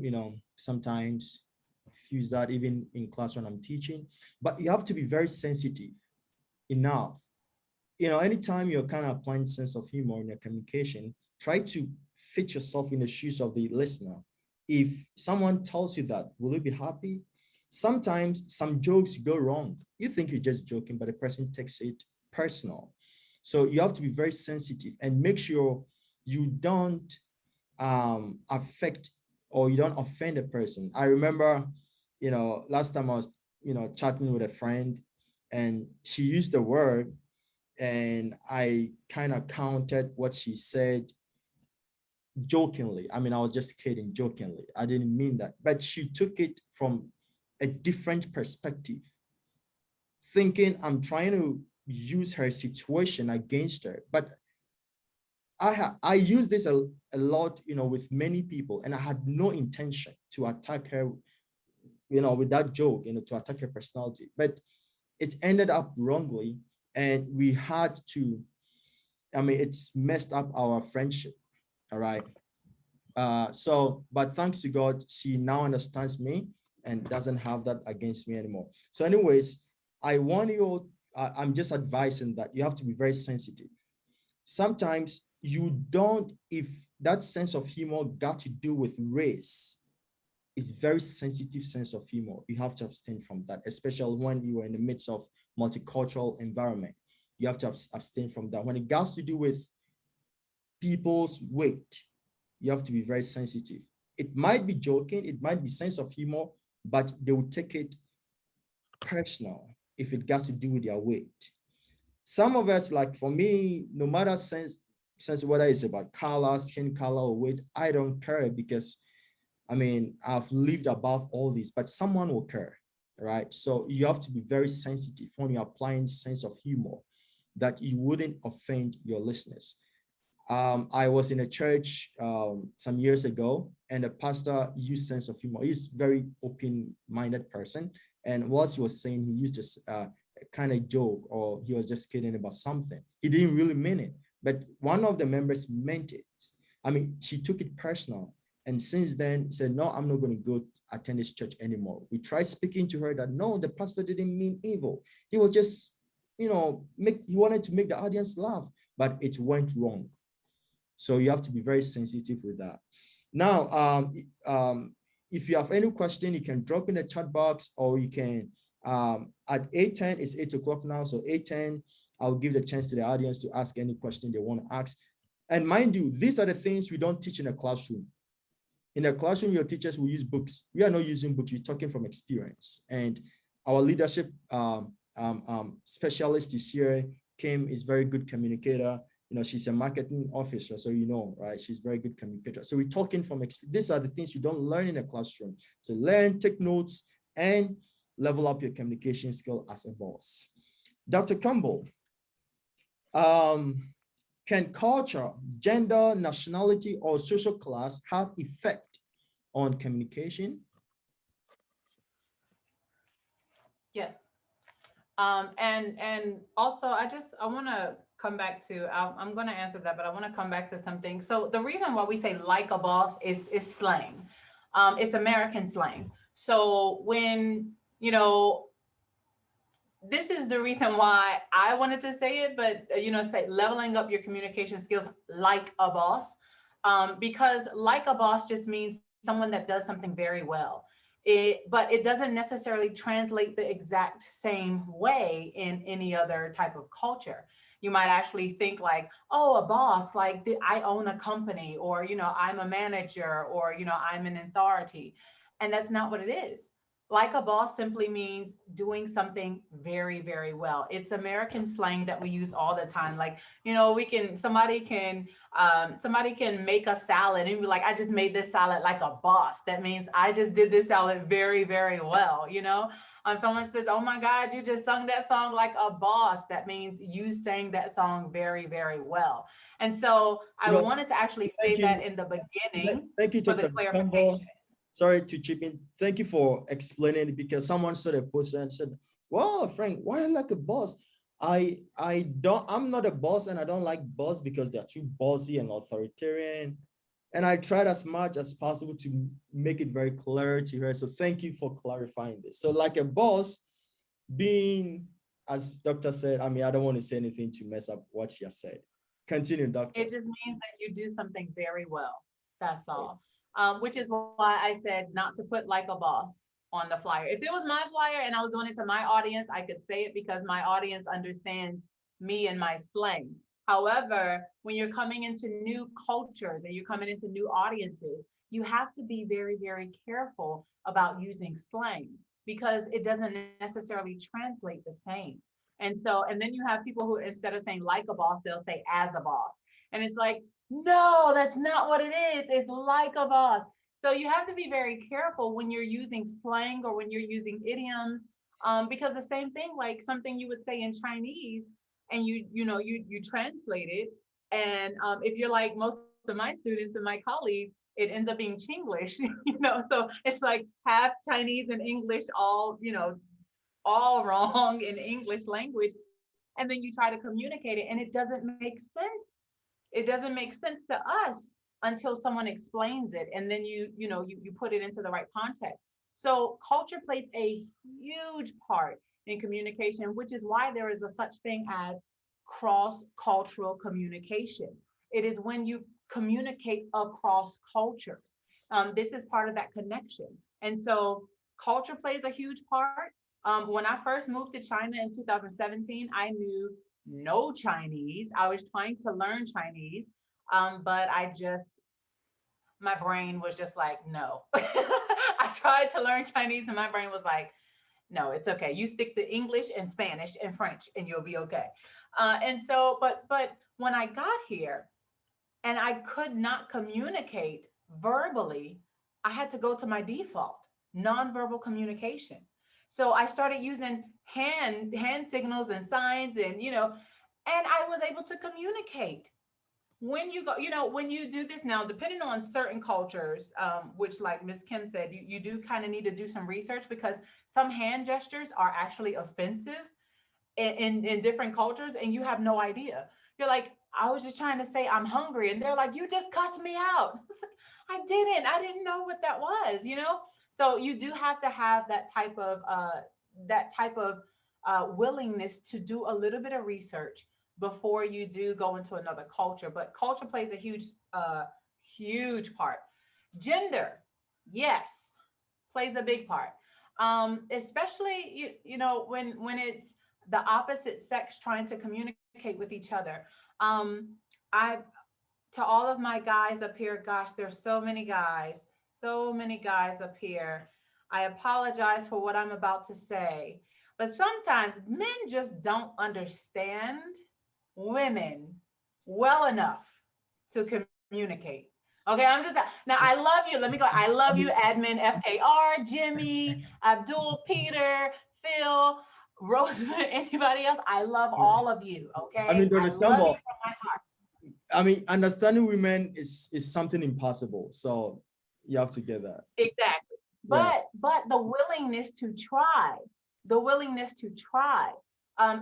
sometimes use that even in class when I'm teaching. But you have to be very sensitive enough. Anytime you're kind of applying sense of humor in your communication, try to fit yourself in the shoes of the listener. If someone tells you that, will you be happy? Sometimes some jokes go wrong. You think you're just joking, but the person takes it personal. So you have to be very sensitive and make sure you don't affect or you don't offend a person. I remember, last time I was, chatting with a friend, and she used the word, and I kind of countered what she said jokingly. I mean, I was just kidding jokingly. I didn't mean that. But she took it from a different perspective, thinking I'm trying to use her situation against her. But I use this a lot, with many people, and I had no intention to attack her, with that joke, to attack her personality. But it ended up wrongly, and we had to, I mean, it's messed up our friendship. All right. But thanks to God, she now understands me and doesn't have that against me anymore. So anyways, I want you all, I'm just advising that you have to be very sensitive. Sometimes you don't, if that sense of humor got to do with race, it's very sensitive sense of humor. You have to abstain from that, especially when you are in the midst of multicultural environment. You have to abstain from that. When it got to do with people's weight, you have to be very sensitive. It might be joking, it might be sense of humor, but they will take it personal if it got to do with their weight. Some of us, like for me, no matter sense whether it's about color, skin color, or weight, I don't care because I mean, I've lived above all this, but someone will care, right? So you have to be very sensitive when you're applying sense of humor that you wouldn't offend your listeners. I was in a church some years ago, and the pastor used sense of humor. He's a very open-minded person, and what he was saying, he used this kind of joke, or he was just kidding about something. He didn't really mean it, but one of the members meant it. I mean, she took it personal, and since then said, "No, I'm not going to go attend this church anymore." We tried speaking to her that no, the pastor didn't mean evil. He was just, he wanted to make the audience laugh, but it went wrong. So you have to be very sensitive with that. Now, if you have any question, you can drop in the chat box, or you can, at 8:10, it's 8 o'clock now. So 8:10, I'll give the chance to the audience to ask any question they want to ask. And mind you, these are the things we don't teach in a classroom. In a classroom, your teachers will use books. We are not using books, we're talking from experience. And our leadership specialist is here. Kim is very good communicator. She's a marketing officer, so right? She's very good communicator. So we're talking from experience. These are the things you don't learn in a classroom. So learn, take notes, and level up your communication skill as a boss. Dr. Campbell, can culture, gender, nationality, or social class have effect on communication? Yes. And also I want to come back to, I'm going to answer that, but I want to come back to something. So the reason why we say like a boss is slang. It's American slang. So when, this is the reason why I wanted to say it, but say leveling up your communication skills like a boss, because like a boss just means someone that does something very well. But it doesn't necessarily translate the exact same way in any other type of culture. You might actually think like, oh, a boss, like I own a company, or, I'm a manager, or, I'm an authority. And that's not what it is. Like a boss simply means doing something very, very well. It's American slang that we use all the time. Like, somebody can make a salad and be like, I just made this salad like a boss. That means I just did this salad very, very well. Someone says, oh my God, you just sung that song like a boss. That means you sang that song very, very well. And so I wanted to actually say that in the beginning. Thank you, for the Dr. clarification. Campbell. Sorry to chip in. Thank you for explaining it, because someone saw the poster and said, well, Frank, why are you like a boss? I'm not a boss, and I don't like boss because they're too bossy and authoritarian. And I tried as much as possible to make it very clear to her. So thank you for clarifying this. So like a boss being, as doctor said, I mean, I don't want to say anything to mess up what she has said. Continue, doctor. It just means that you do something very well. That's all. Which is why I said not to put like a boss on the flyer. If it was my flyer and I was doing it to my audience, I could say it because my audience understands me and my slang. However, when you're coming into new cultures and you're coming into new audiences, you have to be very, very careful about using slang because it doesn't necessarily translate the same. And then you have people who, instead of saying like a boss, they'll say as a boss. And it's like, no, that's not what it is. It's like a boss. So you have to be very careful when you're using slang or when you're using idioms, because the same thing, like something you would say in Chinese, and you translate it, and if you're like most of my students and my colleagues, it ends up being Chinglish, So it's like half Chinese and English, all wrong in English language, and then you try to communicate it, and it doesn't make sense. It doesn't make sense to us until someone explains it, and then you put it into the right context. So culture plays a huge part in communication, which is why there is a such thing as cross-cultural communication. It is when you communicate across culture. This is part of that connection. And so culture plays a huge part. When I first moved to China in 2017, I knew no Chinese. I was trying to learn Chinese, but my brain was just like, no. I tried to learn Chinese and my brain was like, no, it's okay. You stick to English and Spanish and French and you'll be okay. And so, but when I got here and I could not communicate verbally, I had to go to my default, nonverbal communication. So I started using hand signals and signs and and I was able to communicate. When you go, when you do this now, depending on certain cultures, which like Miss Kim said, you do kind of need to do some research because some hand gestures are actually offensive in different cultures and you have no idea. You're like, I was just trying to say I'm hungry. And they're like, you just cussed me out. I didn't know what that was. So you do have to have that type of willingness to do a little bit of research before you do go into another culture. But culture plays a huge part. Gender, yes, plays a big part. Especially when it's the opposite sex trying to communicate with each other. I To all of my guys up here, gosh, there's so many guys up here. I apologize for what I'm about to say, but sometimes men just don't understand women well enough to communicate. Okay, I'm just now. I love you. Let me go. I love you, admin FKR, Jimmy, Abdul, Peter, Phil, Rosemary, anybody else. I love all of you. Okay, I mean, Dr. love Campbell, you from my heart. I mean, understanding women is something impossible. So you have to get that. Exactly. Yeah. But the willingness to try,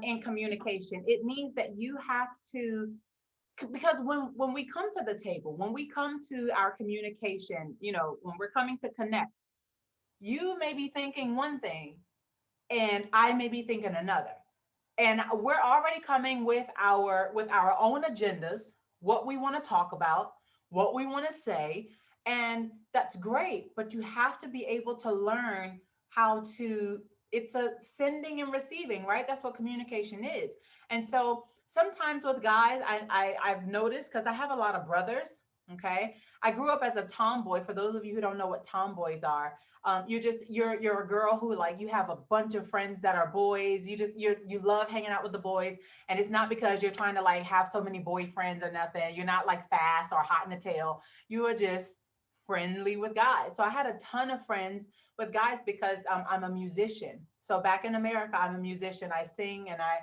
in communication, it means that you have to, because when we come to the table, when we come to our communication, when we're coming to connect, you may be thinking one thing and I may be thinking another. And we're already coming with our own agendas, what we want to talk about, what we want to say, and that's great, but you have to be able to learn how to, it's a sending and receiving, right? That's what communication is. And so sometimes with guys, I've noticed, because I have a lot of brothers. Okay, I grew up as a tomboy. For those of you who don't know what tomboys are, you're a girl who, like, you have a bunch of friends that are boys. You love hanging out with the boys, and it's not because you're trying to like have so many boyfriends or nothing. You're not like fast or hot in the tail. You are just friendly with guys. So I had a ton of friends with guys because I'm a musician. So back in America, I'm a musician. I sing and I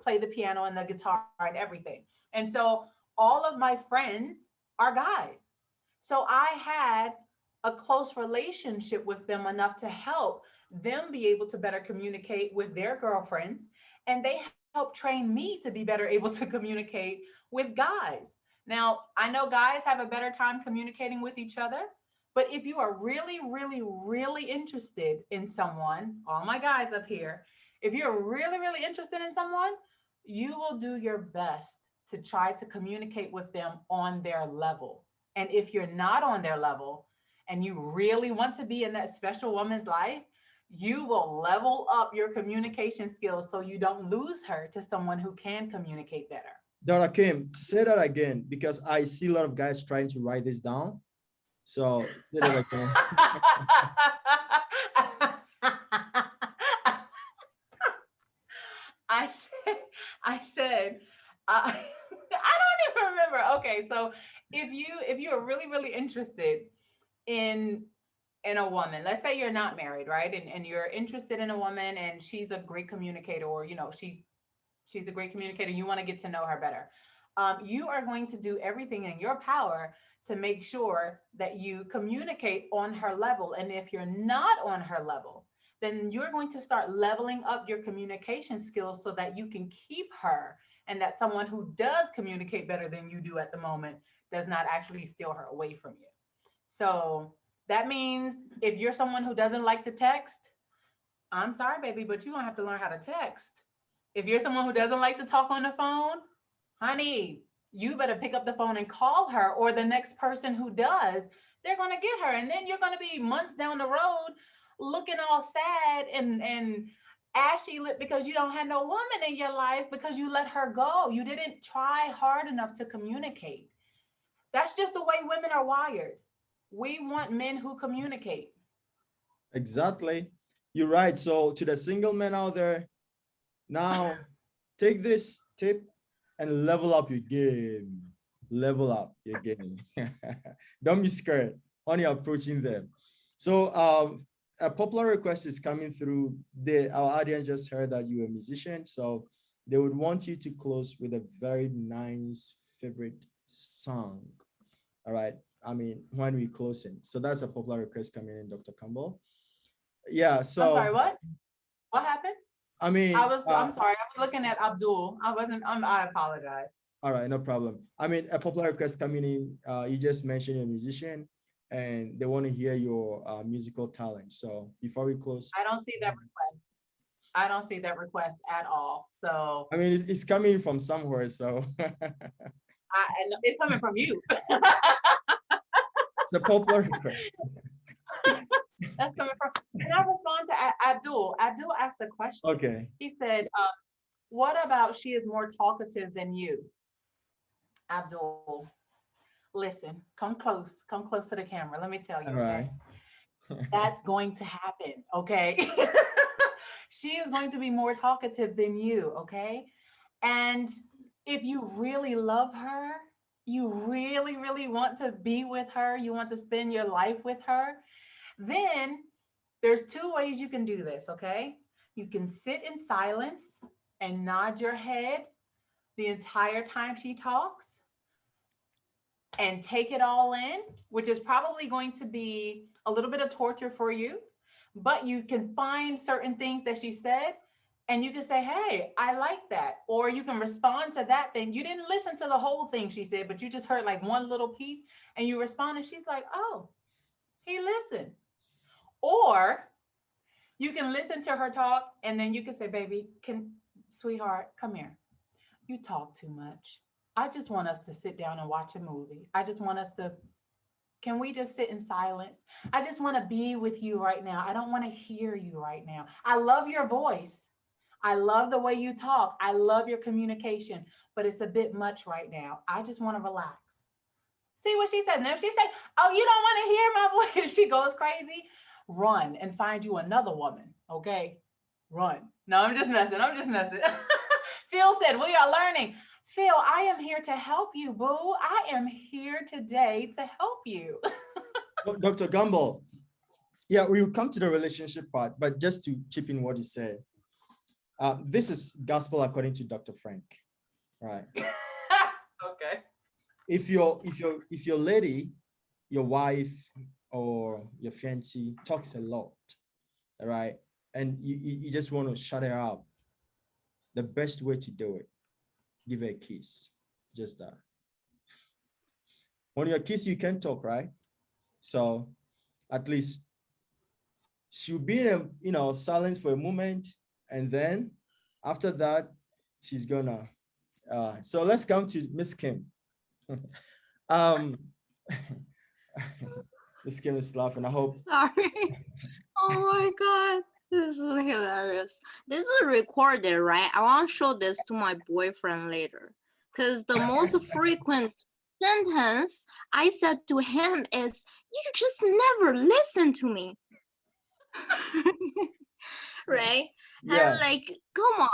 play the piano and the guitar and everything. And so all of my friends are guys. So I had a close relationship with them enough to help them be able to better communicate with their girlfriends. And they help train me to be better able to communicate with guys. Now, I know guys have a better time communicating with each other, but if you are really, really, really interested in someone, all my guys up here, if you're really, really interested in someone, you will do your best to try to communicate with them on their level. And if you're not on their level and you really want to be in that special woman's life, you will level up your communication skills so you don't lose her to someone who can communicate better. Dr. Kim, say that again, because I see a lot of guys trying to write this down. So say that again. I said, I don't even remember. Okay, so if you are really, really interested in a woman, let's say you're not married, right? And you're interested in a woman and she's a great communicator, or she's a great communicator, you want to get to know her better. You are going to do everything in your power to make sure that you communicate on her level. And if you're not on her level, then you're going to start leveling up your communication skills so that you can keep her, and that someone who does communicate better than you do at the moment does not actually steal her away from you. So that means if you're someone who doesn't like to text, I'm sorry, baby, but you're gonna have to learn how to text. If you're someone who doesn't like to talk on the phone, honey, you better pick up the phone and call her, or the next person who does, they're gonna get her. And then you're gonna be months down the road looking all sad and ashy lip because you don't have no woman in your life because you let her go. You didn't try hard enough to communicate. That's just the way women are wired. We want men who communicate. Exactly. You're right. So to the single men out there, now take this tip and level up your game. Level up your game. Don't be scared when you're approaching them. So a popular request is coming through. Our audience just heard that you're a musician, so they would want you to close with a very nice favorite song. All right. I mean, when we closing. So that's a popular request coming in, Dr. Campbell. Yeah. I'm sorry, So what? What happened? I mean, I'm sorry, I was looking at Abdul. I wasn't, I apologize. all right, no problem. I mean, a popular request coming in. You just mentioned you're a musician, and they want to hear your musical talent. So before we close, I don't see that request. I don't see that request at all. So I mean, it's coming from somewhere. So and it's coming from you. it's a popular request. That's coming from. Can I respond to Abdul? Abdul asked a question. Okay. He said, what about she is more talkative than you? Abdul, listen, come close to the camera. Let me tell you, All okay? right. That's going to happen, okay? She is going to be more talkative than you, okay? And if you really love her, you really, really want to be with her, you want to spend your life with her, then there's two ways you can do this, okay? You can sit in silence and nod your head the entire time she talks and take it all in, which is probably going to be a little bit of torture for you, but you can find certain things that she said and you can say, hey, I like that. Or you can respond to that thing. You didn't listen to the whole thing she said, but you just heard like one little piece and you respond and she's like, oh, he listened. Or you can listen to her talk and then you can say, baby, sweetheart, come here. You talk too much. I just want us to sit down and watch a movie. I just want us to, can we just sit in silence? I just want to be with you right now. I don't want to hear you right now. I love your voice. I love the way you talk. I love your communication, but it's a bit much right now. I just want to relax. See what she said. And if she said, oh, you don't want to hear my voice, she goes crazy, run and find you another woman. Okay. Run. No, I'm just messing. I'm just messing. Phil said, we are learning. Phil, I am here to help you, boo. I am here today to help you. Dr. Gumbel, yeah, we'll come to the relationship part, but just to chip in what you said, this is gospel according to Dr. Frank, right? Okay. If your lady, your wife or your fiancé talks a lot, all right, and you just want to shut her up, the best way to do it, give her a kiss, just that. When you kiss, you can talk, right? So at least she'll be in silence for a moment, and then after that, she's gonna. So let's come to Miss Kim. um, Miss Kim is laughing. I hope. Sorry. Oh my God. This is hilarious. This is recorded, right? I want to show this to my boyfriend later. Because the most frequent sentence I said to him is, you just never listen to me. Right? Yeah. And like, come on.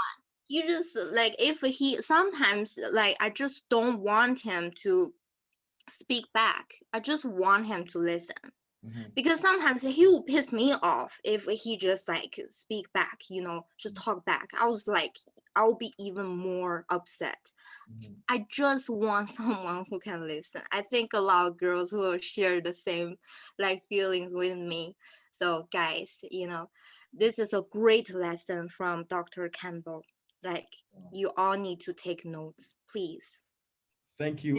You just like, if he sometimes like, I just don't want him to speak back. I just want him to listen. Because sometimes he will piss me off if he just like speak back, just talk back. I was like, I'll be even more upset. I just want someone who can listen. I think a lot of girls will share the same like feelings with me. So guys, this is a great lesson from Dr. Campbell. Like, you all need to take notes, please. Thank you,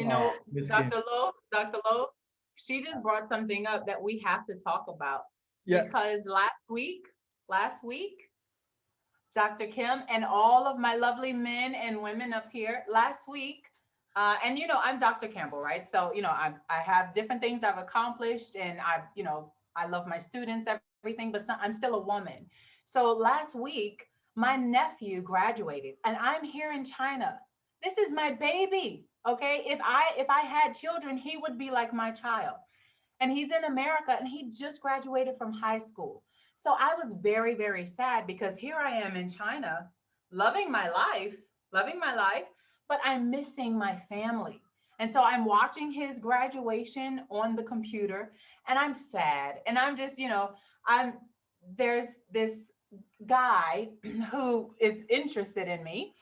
Miss Kim. Dr. Lowe, she just brought something up that we have to talk about. Yeah. Because last week last week, Dr. Kim, and all of my lovely men and women up here last week. And I'm Dr. Campbell, right? So, I have different things I've accomplished, and I love my students, everything, but I'm still a woman. So last week, my nephew graduated, and I'm here in China. This is my baby. Okay. If I had children, he would be like my child. And he's in America and he just graduated from high school. So I was very, very sad because here I am in China, loving my life, loving my life, but I'm missing my family. And so I'm watching his graduation on the computer and I'm sad. And I'm just, I'm there's this guy who is interested in me.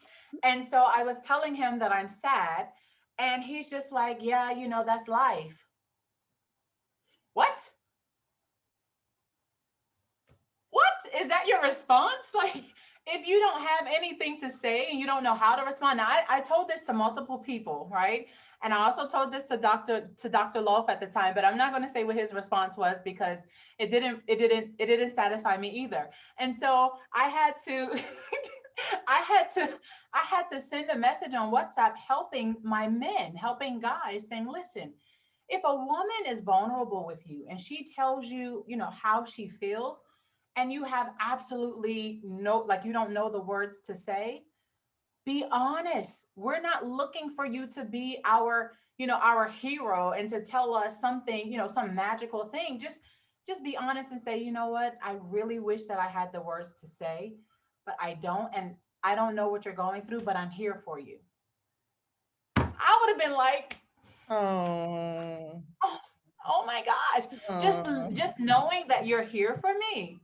And so I was telling him that I'm sad. And he's just like, yeah, that's life. What? What? Is that your response? Like, if you don't have anything to say and you don't know how to respond. Now, I told this to multiple people, right? And I also told this to Dr. Loaf at the time, but I'm not going to say what his response was because it didn't satisfy me either. And so I had to I had to send a message on WhatsApp helping my men, helping guys, saying, listen, if a woman is vulnerable with you and she tells you, how she feels, and you have absolutely like you don't know the words to say, be honest. We're not looking for you to be our hero and to tell us something, some magical thing. Just be honest and say, you know what? I really wish that I had the words to say, but I don't. And I don't know what you're going through, but I'm here for you. I would have been like, Oh, oh, oh my gosh, just oh. just knowing that you're here for me,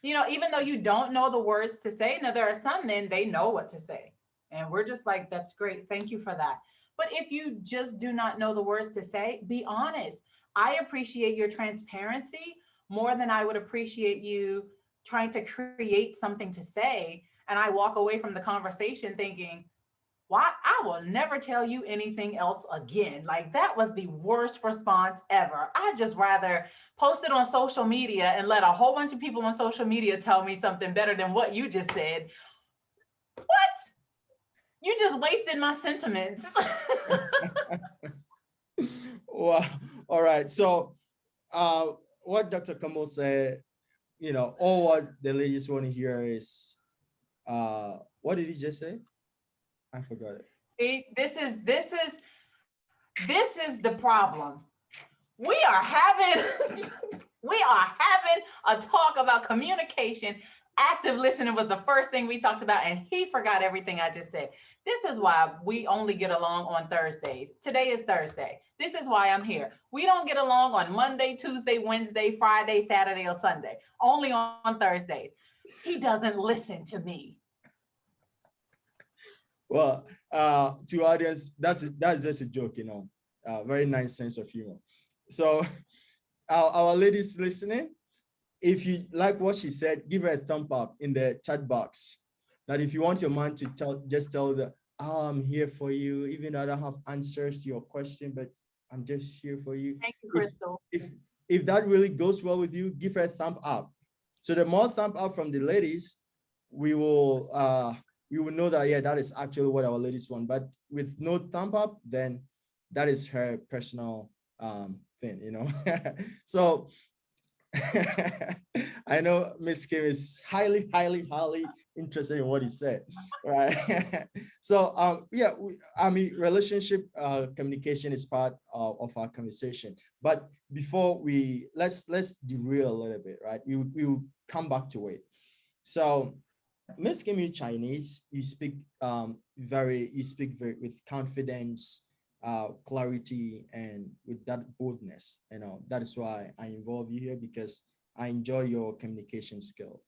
even though you don't know the words to say. Now there are some men, they know what to say, and we're just like, that's great, thank you for that. But if you just do not know the words to say, be honest. I appreciate your transparency more than I would appreciate you trying to create something to say, and I walk away from the conversation thinking, why, I will never tell you anything else again. Like, that was the worst response ever. I just rather post it on social media and let a whole bunch of people on social media tell me something better than what you just said. What? You just wasted my sentiments. Wow. All right. So what Dr. Kamal said, all what the ladies want to hear is what did he just say? I forgot it. See, this is the problem. We are having we are having a talk about communication. Active listening was the first thing we talked about, and he forgot everything I just said. This is why we only get along on Thursdays. Today is Thursday. This is why I'm here. We don't get along on Monday, Tuesday, Wednesday, Friday, Saturday, or Sunday. Only on Thursdays. He doesn't listen to me. Well, to audience, that's just a joke, very nice sense of humor. So our ladies listening, if you like what she said, give her a thumb up in the chat box. That if you want your man to just tell the, oh, I'm here for you, even though I don't have answers to your question, but I'm just here for you. Thank you, Crystal. If that really goes well with you, give her a thumb up. So the more thumb up from the ladies, we will know that, yeah, that is actually what our ladies want. But with no thumb up, then that is her personal thing, So I know Miss Kim is highly, highly, highly interested in what he said, right? So yeah, relationship communication is part of our conversation. But before let's derail a little bit, right? We will come back to it. So Miss Kim, you Chinese, you speak very with confidence, clarity, and with that boldness. That is why I involve you here, because I enjoy your communication skill.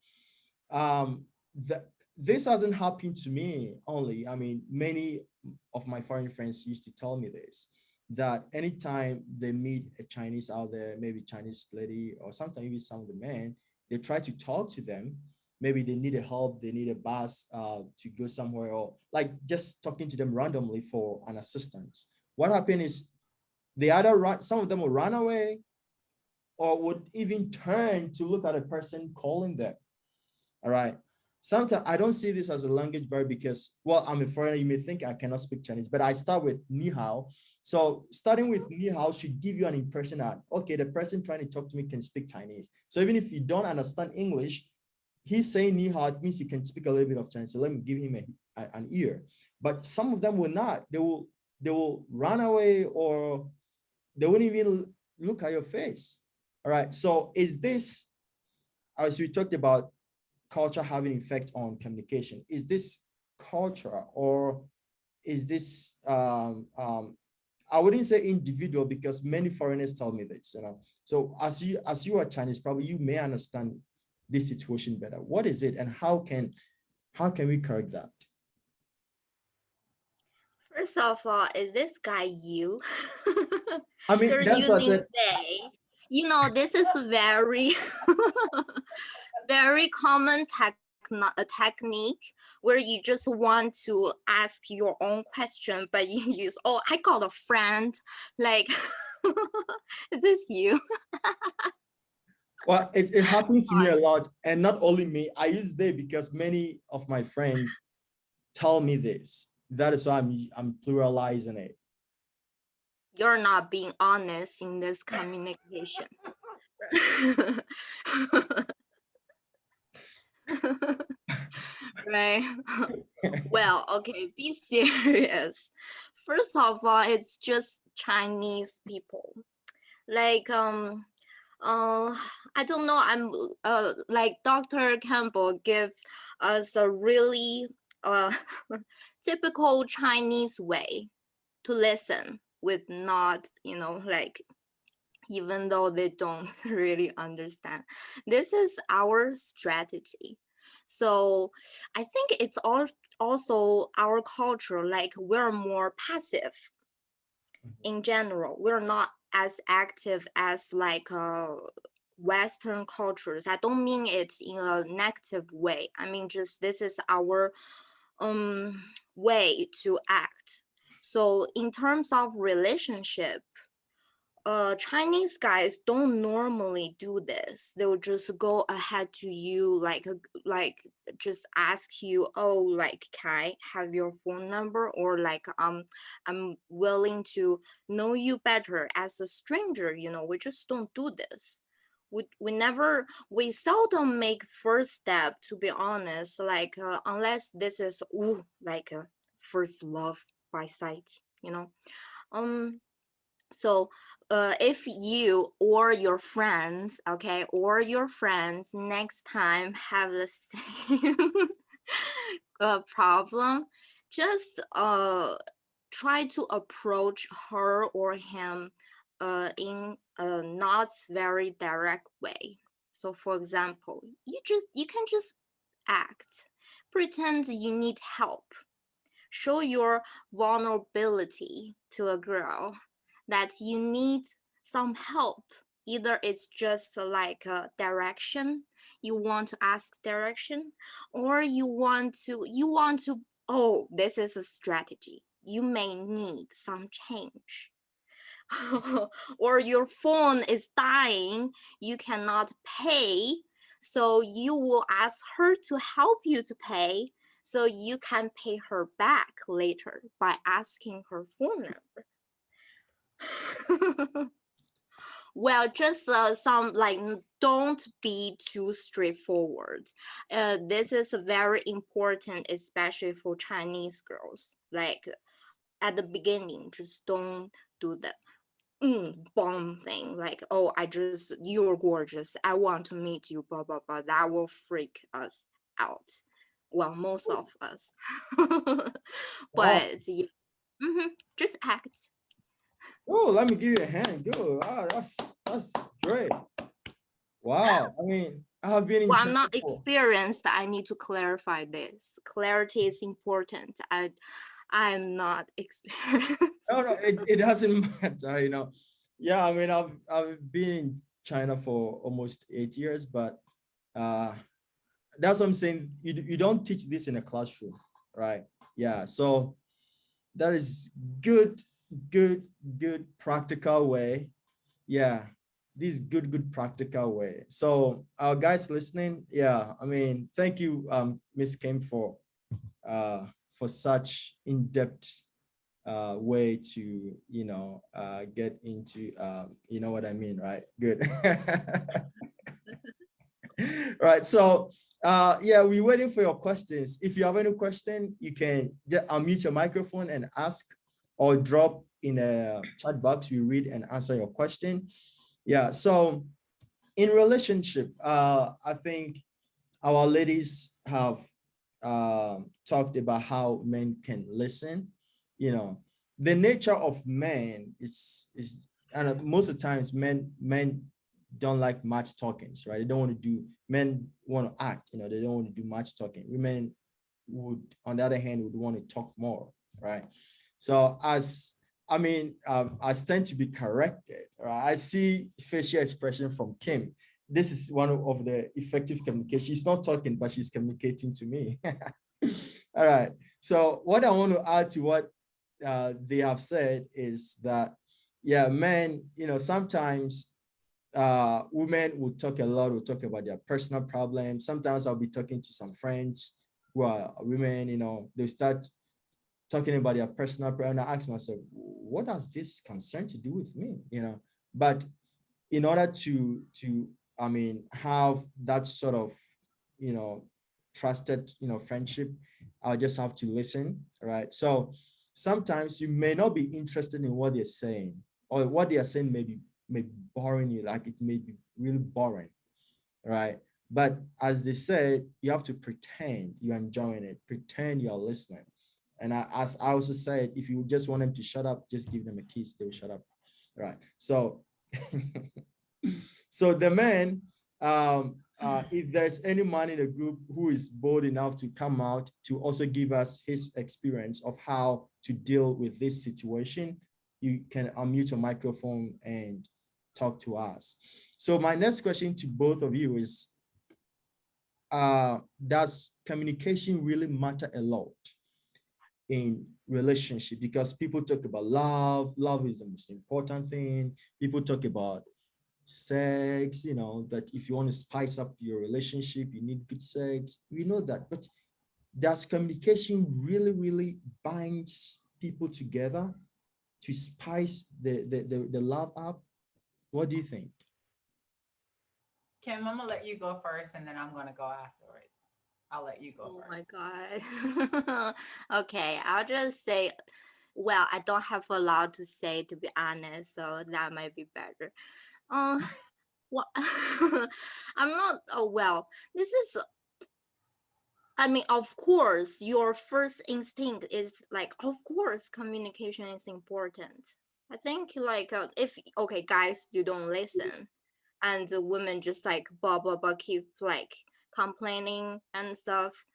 This hasn't happened to me only. I mean, many of my foreign friends used to tell me this, that anytime they meet a Chinese out there, maybe Chinese lady, or sometimes even some of the men, they try to talk to them. Maybe they need a help, they need a bus to go somewhere, or like just talking to them randomly for an assistance. What happened is they either some of them will run away or would even turn to look at a person calling them. All right. Sometimes I don't see this as a language barrier because, well, I'm a foreigner. You may think I cannot speak Chinese, but I start with ni hao. So starting with ni hao should give you an impression that, okay, the person trying to talk to me can speak Chinese. So even if you don't understand English, he's saying ni hao, it means he can speak a little bit of Chinese. So let me give him an ear. But some of them will not. They will run away, or they won't even look at your face. All right. So is this, as we talked about, culture having effect on communication? Is this culture, or is this I wouldn't say individual, because many foreigners tell me this, So as you are Chinese, probably you may understand this situation better. What is it, and how can we correct that? First of all, is this guy you? I mean, You're that's what I using said. they. This is very, very common technique where you just want to ask your own question, but you use, oh, I got a friend. Like, is this you? Well, it happens to me a lot, and not only me. I use they because many of my friends tell me this. That is why I'm pluralizing it. You're not being honest in this communication. Right. Well, okay, be serious. First of all, it's just Chinese people. Like I don't know, I'm like Dr. Campbell give us a really typical Chinese way to listen with not, like, even though they don't really understand. This is our strategy. So I think it's also our culture, like we're more passive in general. We're not as active as like Western cultures. I don't mean it in a negative way. I mean, just this is our way to act. So in terms of relationship, Chinese guys don't normally do this. They'll just go ahead to you, like just ask you, oh, like, can I have your phone number? Or like, I'm willing to know you better as a stranger. We just don't do this. We seldom make first step, to be honest. Like, unless this is like a first love by sight. So if you or your friends, okay, or your friends next time have the same problem, just try to approach her or him in a not very direct way. So for example, you can just act, pretend you need help, show your vulnerability to a girl, that you need some help. Either it's just like a direction, you want to ask direction, or you want to, oh, this is a strategy. You may need some change. Or your phone is dying, you cannot pay, so you will ask her to help you to pay, so you can pay her back later by asking her phone number. Well, just some, like, don't be too straightforward. This is very important, especially for Chinese girls. Like, at the beginning, just don't do the bomb thing. Like, oh, you're gorgeous, I want to meet you, blah blah blah. That will freak us out. Well, most of us. Wow. But yeah, just act. Oh, let me give you a hand. Good. Wow, that's great. Wow. I mean, I have been in Well, I'm China not for. experienced. I need to clarify this. Clarity is important. I'm not experienced. No, it doesn't matter. Yeah, I mean, I've been in China for almost 8 years, but that's what I'm saying. You don't teach this in a classroom, right? Yeah. So that is good practical way. Yeah. this good practical way. So our guys listening, yeah, I mean, thank you, Miss Kim, for such in-depth way to, you know, get into, you know what I mean, right? Good. Right. So yeah, we're waiting for your questions. If you have any question, you can just unmute your microphone and ask, or drop in a chat box. We read and answer your question. Yeah. So in relationship, I think our ladies have talked about how men can listen. You know, the nature of men is, and most of the times men don't like much talkings, right? They don't want to do. Men want to act. You know, they don't want to do much talking. Women would, on the other hand, would want to talk more, right? So as I mean, I tend to be corrected. Right? I see facial expression from Kim. This is one of the effective communication. She's not talking, but she's communicating to me. All right. So what I want to add to what they have said is that, yeah, men, you know, sometimes women will talk a lot, will talk about their personal problems. Sometimes I'll be talking to some friends who are women, you know, they start talking about their personal problem. I ask myself, what does this concern to do with me? You know, but in order to I mean, have that sort of, you know, trusted, you know, friendship, I'll just have to listen, right? So sometimes you may not be interested in what they're saying, or what they are saying may be boring you, like it may be really boring, right? But as they said, you have to pretend you're enjoying it, pretend you're listening. And as I also said, if you just want them to shut up, just give them a kiss, they will shut up, right? So so the man, if there's any man in the group who is bold enough to come out to also give us his experience of how to deal with this situation, you can unmute your microphone and talk to us. So my next question to both of you is, does communication really matter a lot in relationship? Because people talk about love is the most important thing. People talk about sex, you know, that if you want to spice up your relationship, you need good sex. We know that, but does communication really binds people together to spice the love up? What do you think? Kim, I'm gonna let you go first, and then I'm gonna go afterwards. I'll let you go Oh first. my God. Okay, I'll just say, well, I don't have a lot to say, to be honest, so that might be better. Um, what I'm not, oh, well, this is, I mean, of course, your first instinct is like, of course, communication is important. I think, like, if, okay, guys, you don't listen, and the women just like, blah, blah, blah, keep like complaining and stuff,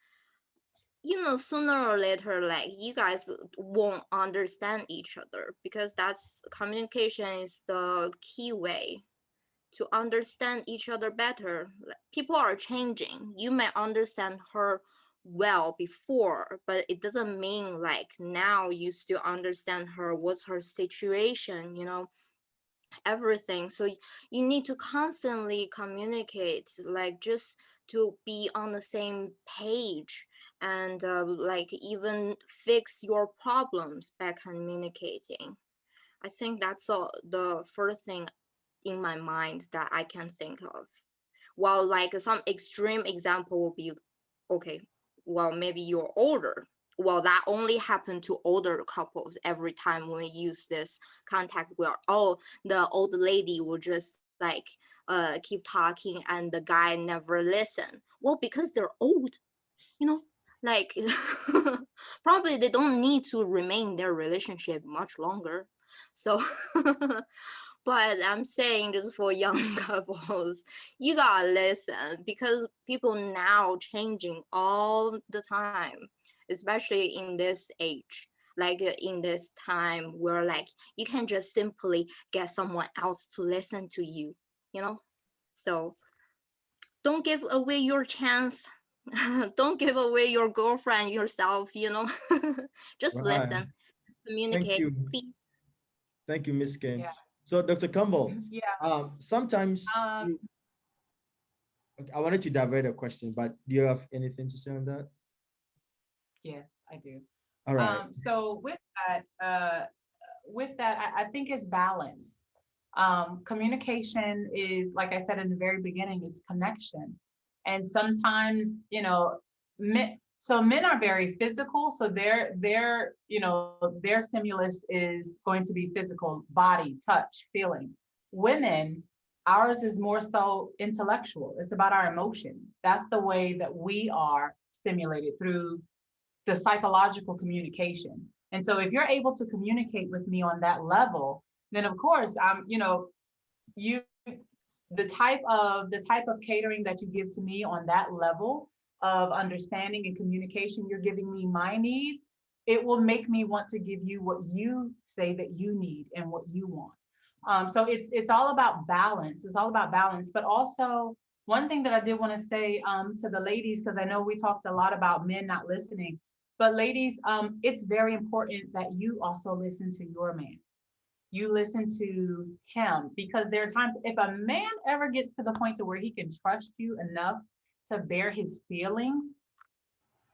you know, sooner or later, like, you guys won't understand each other, because that's, communication is the key way to understand each other better. Like, people are changing. You may understand her well before, but it doesn't mean like now you still understand her, what's her situation, you know, everything. So you need to constantly communicate, like, just to be on the same page, and like, even fix your problems by communicating. I think that's the first thing in my mind that I can think of. Well, like, some extreme example will be, okay, well, maybe you're older. Well, that only happened to older couples. Every time we use this contact, where, oh, the old lady will just like keep talking and the guy never listen. Well, because they're old, you know, like, probably they don't need to remain their relationship much longer. So but I'm saying, just for young couples, you gotta listen, because people now changing all the time, especially in this age, like, in this time where, like, you can just simply get someone else to listen to you, you know. So don't give away your chance. Don't give away your girlfriend, yourself, you know. Just Right. listen, Thank communicate, you. please. Thank you, Miss Kim. Yeah. So Dr. Campbell, Yeah. sometimes Um, okay, I wanted to divert a question, but do you have anything to say on that? yes, I do. All right. So with that, I think it's balance. Communication is, like I said in the very beginning, is connection. And sometimes, men are very physical. So their stimulus is going to be physical, body, touch, feeling. Women, ours is more so intellectual. It's about our emotions. That's the way that we are stimulated through the psychological communication. And so if you're able to communicate with me on that level, then of course you the type of catering that you give to me on that level of understanding and communication, you're giving me my needs, it will make me want to give you what you say that you need and what you want. So it's all about balance. It's all about balance. But also one thing that I did want to say to the ladies, because I know we talked a lot about men not listening, but ladies, it's very important that you also listen to your man. You listen to him, because there are times if a man ever gets to the point to where he can trust you enough to bear his feelings,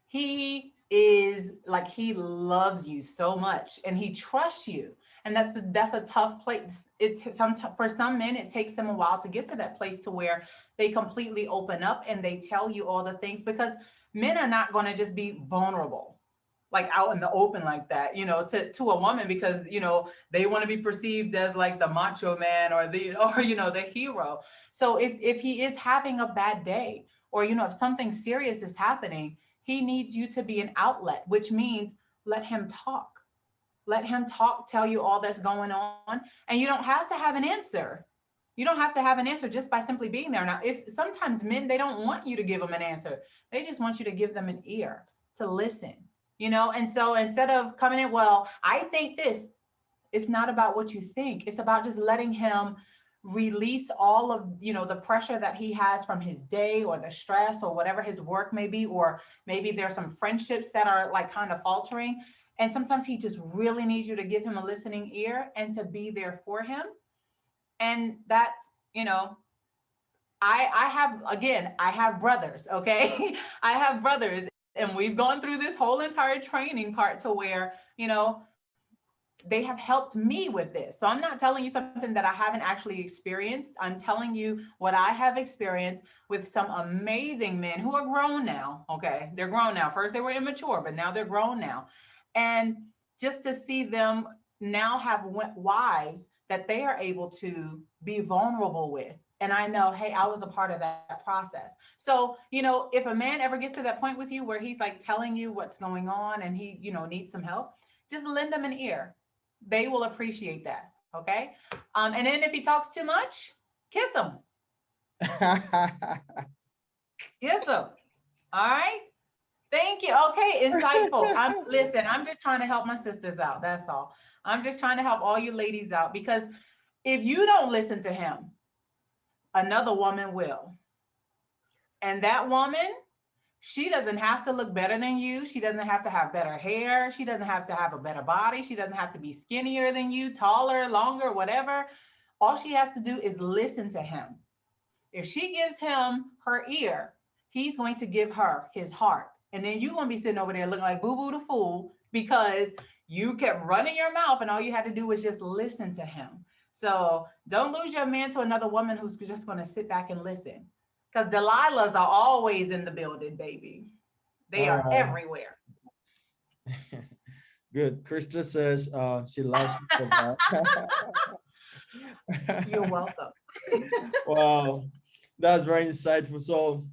he is like, he loves you so much and he trusts you. And that's a tough place. For some men it takes them a while to get to that place to where they completely open up and they tell you all the things, because men are not going to just be vulnerable like out in the open like that, to a woman, because they want to be perceived as like the macho man or the or the hero. So if he is having a bad day, or if something serious is happening, he needs you to be an outlet, which means let him talk. Let him talk, tell you all that's going on, and you don't have to have an answer. You don't have to have an answer just by simply being there. Now, if sometimes men, they don't want you to give them an answer. They just want you to give them an ear to listen, And so instead of coming in, well, I think this, it's not about what you think. It's about just letting him release all of, the pressure that he has from his day or the stress or whatever his work may be, or maybe there's some friendships that are like kind of faltering. And sometimes he just really needs you to give him a listening ear and to be there for him. And that's, I have brothers, okay? I have brothers, and we've gone through this whole entire training part to where, they have helped me with this. So I'm not telling you something that I haven't actually experienced. I'm telling you what I have experienced with some amazing men who are grown now. Okay. They're grown now. First they were immature, but now they're grown now. And just to see them now have wives that they are able to be vulnerable with. And I know, hey, I was a part of that process. So, if a man ever gets to that point with you where he's like telling you what's going on and he, needs some help, just lend them an ear. They will appreciate that. Okay. And then if he talks too much, kiss him. Kiss him. All right. Thank you. Okay. Insightful. I'm just trying to help my sisters out. That's all. I'm just trying to help all you ladies out, because if you don't listen to him, another woman will. And that woman, she doesn't have to look better than you. She doesn't have to have better hair. She doesn't have to have a better body. She doesn't have to be skinnier than you, taller, longer, whatever. All she has to do is listen to him. If she gives him her ear, he's going to give her his heart. And then you're going to be sitting over there looking like Boo Boo the Fool, because you kept running your mouth and all you had to do was just listen to him. So don't lose your man to another woman who's just going to sit back and listen. Because Delilahs are always in the building, baby. They are everywhere. Good. Krista says she loves you for that. You're welcome. Wow, that's very insightful. So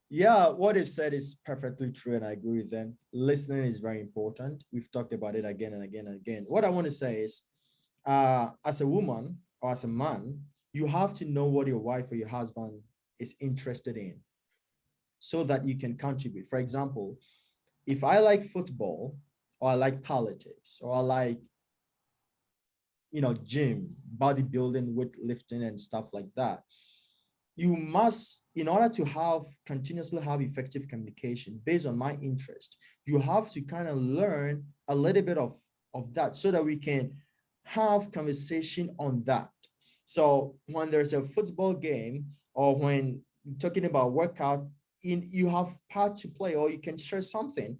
yeah, what they've said is perfectly true, and I agree with them. Listening is very important. We've talked about it again and again and again. What I want to say is, as a woman or as a man, you have to know what your wife or your husband is interested in so that you can contribute. For example, if I like football, or I like politics, or I like, gym, bodybuilding, weightlifting, and stuff like that, you must, in order to continuously have effective communication based on my interest, you have to kind of learn a little bit of that so that we can have conversation on that. So when there's a football game or when talking about workout, you have part to play, or you can share something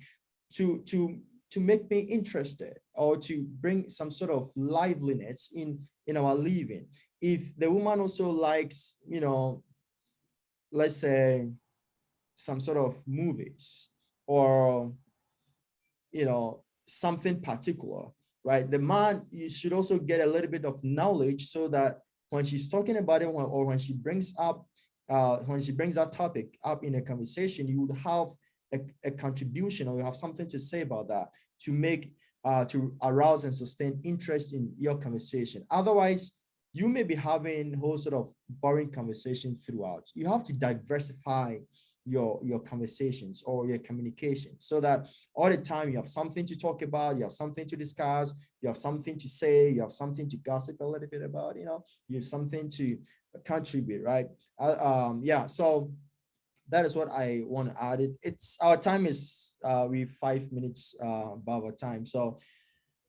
to make me interested, or to bring some sort of liveliness in our living. If the woman also likes, let's say some sort of movies, or something particular, right? The man, you should also get a little bit of knowledge, so that when she's talking about it, or when she brings that topic up in a conversation, you would have a contribution, or you have something to say about that, to make to arouse and sustain interest in your conversation. Otherwise, you may be having whole sort of boring conversation throughout. You have to diversify your conversations or your communication, so that all the time you have something to talk about, you have something to discuss, you have something to say, you have something to gossip a little bit about, you have something to contribute, right? Yeah, so that is what I want to add. It's our time is we 5 minutes above our time. So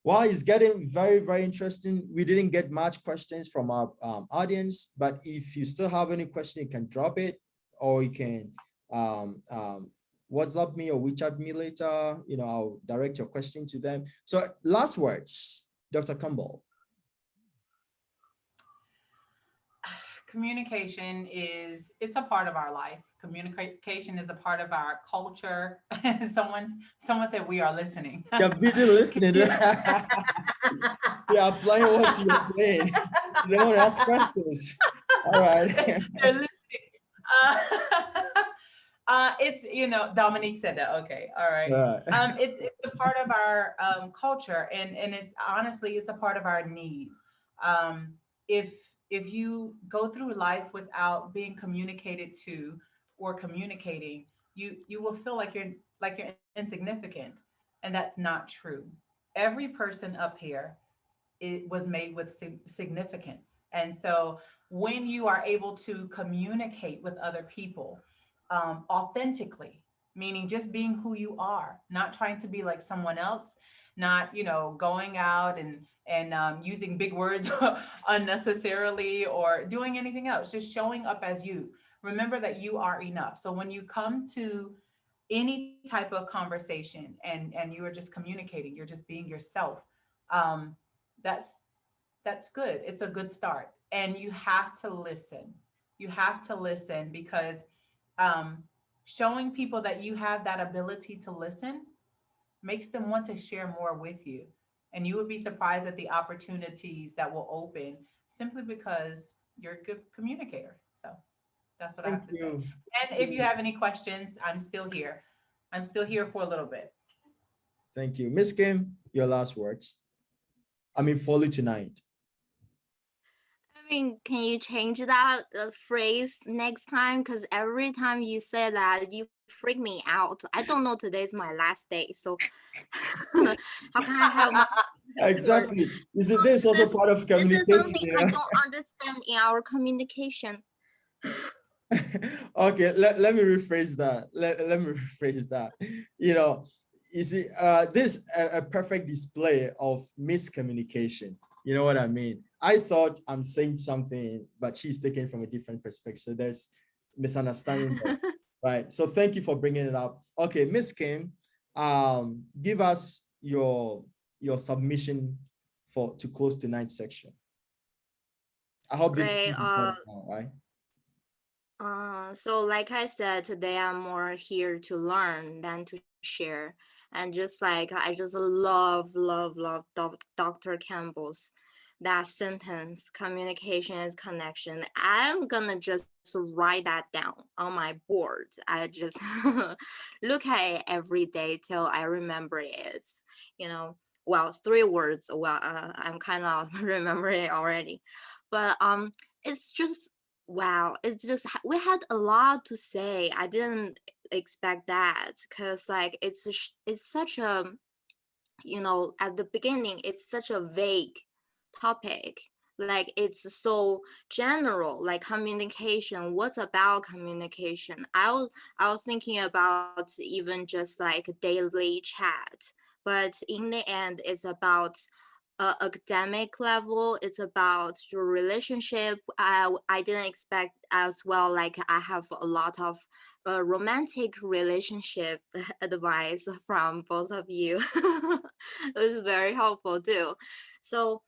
while it's getting very, very interesting, we didn't get much questions from our audience, but if you still have any question, you can drop it, or you can WhatsApp me or WeChat me later. I'll direct your question to them. So last words, Dr. Campbell. Communication it's a part of our life. Communication is a part of our culture. Someone said we are listening. You're busy listening. Yeah, applying what you're saying. They want to ask questions. All right. They're listening. It's Dominique said that. Okay, all right. It's a part of our culture, and it's honestly it's a part of our need. If you go through life without being communicated to or communicating, you will feel like you're insignificant, and that's not true. Every person up here, it was made with significance. And so when you are able to communicate with other people authentically, meaning just being who you are, not trying to be like someone else, not going out and using big words unnecessarily or doing anything else, just showing up as you. Remember that you are enough. So when you come to any type of conversation and you are just communicating, you're just being yourself, um, that's good. It's a good start. And you have to listen. You have to listen because um, showing people that you have that ability to listen makes them want to share more with you. And you would be surprised at the opportunities that will open simply because you're a good communicator. So that's what I Thank have to say. you. And if you have any questions, I'm still here. I'm still here for a little bit. Thank you. Miss Kim, your last words. I mean, follow tonight. I mean, can you change that phrase next time? Because every time you say that, you freak me out. I don't know today's my last day, so how can I have more? Exactly. This is also part of This communication. is something I don't understand in our communication. Okay, let me rephrase that. Let me rephrase that. You see, this a perfect display of miscommunication. You know what I mean? I thought I'm saying something, but she's taking from a different perspective. So there's misunderstanding there, right? So thank you for bringing it up. Okay, Miss Kim, give us your submission to close tonight's section. I hope this is right. So like I said, today I'm more here to learn than to share. And just like I just love Dr. Campbell's that sentence, communication is connection. I'm gonna just write that down on my board. I just look at it every day till I remember it. Well, it's 3 words. Well, I'm kind of remembering it already, but it's just wow. It's just we had a lot to say. I didn't expect that because like it's such a at the beginning it's such a vague topic, like it's so general, like communication, what's about communication. I was thinking about even just like daily chat, but in the end it's about academic level. It's about your relationship. I didn't expect as well, like I have a lot of romantic relationship advice from both of you. It was very helpful too. So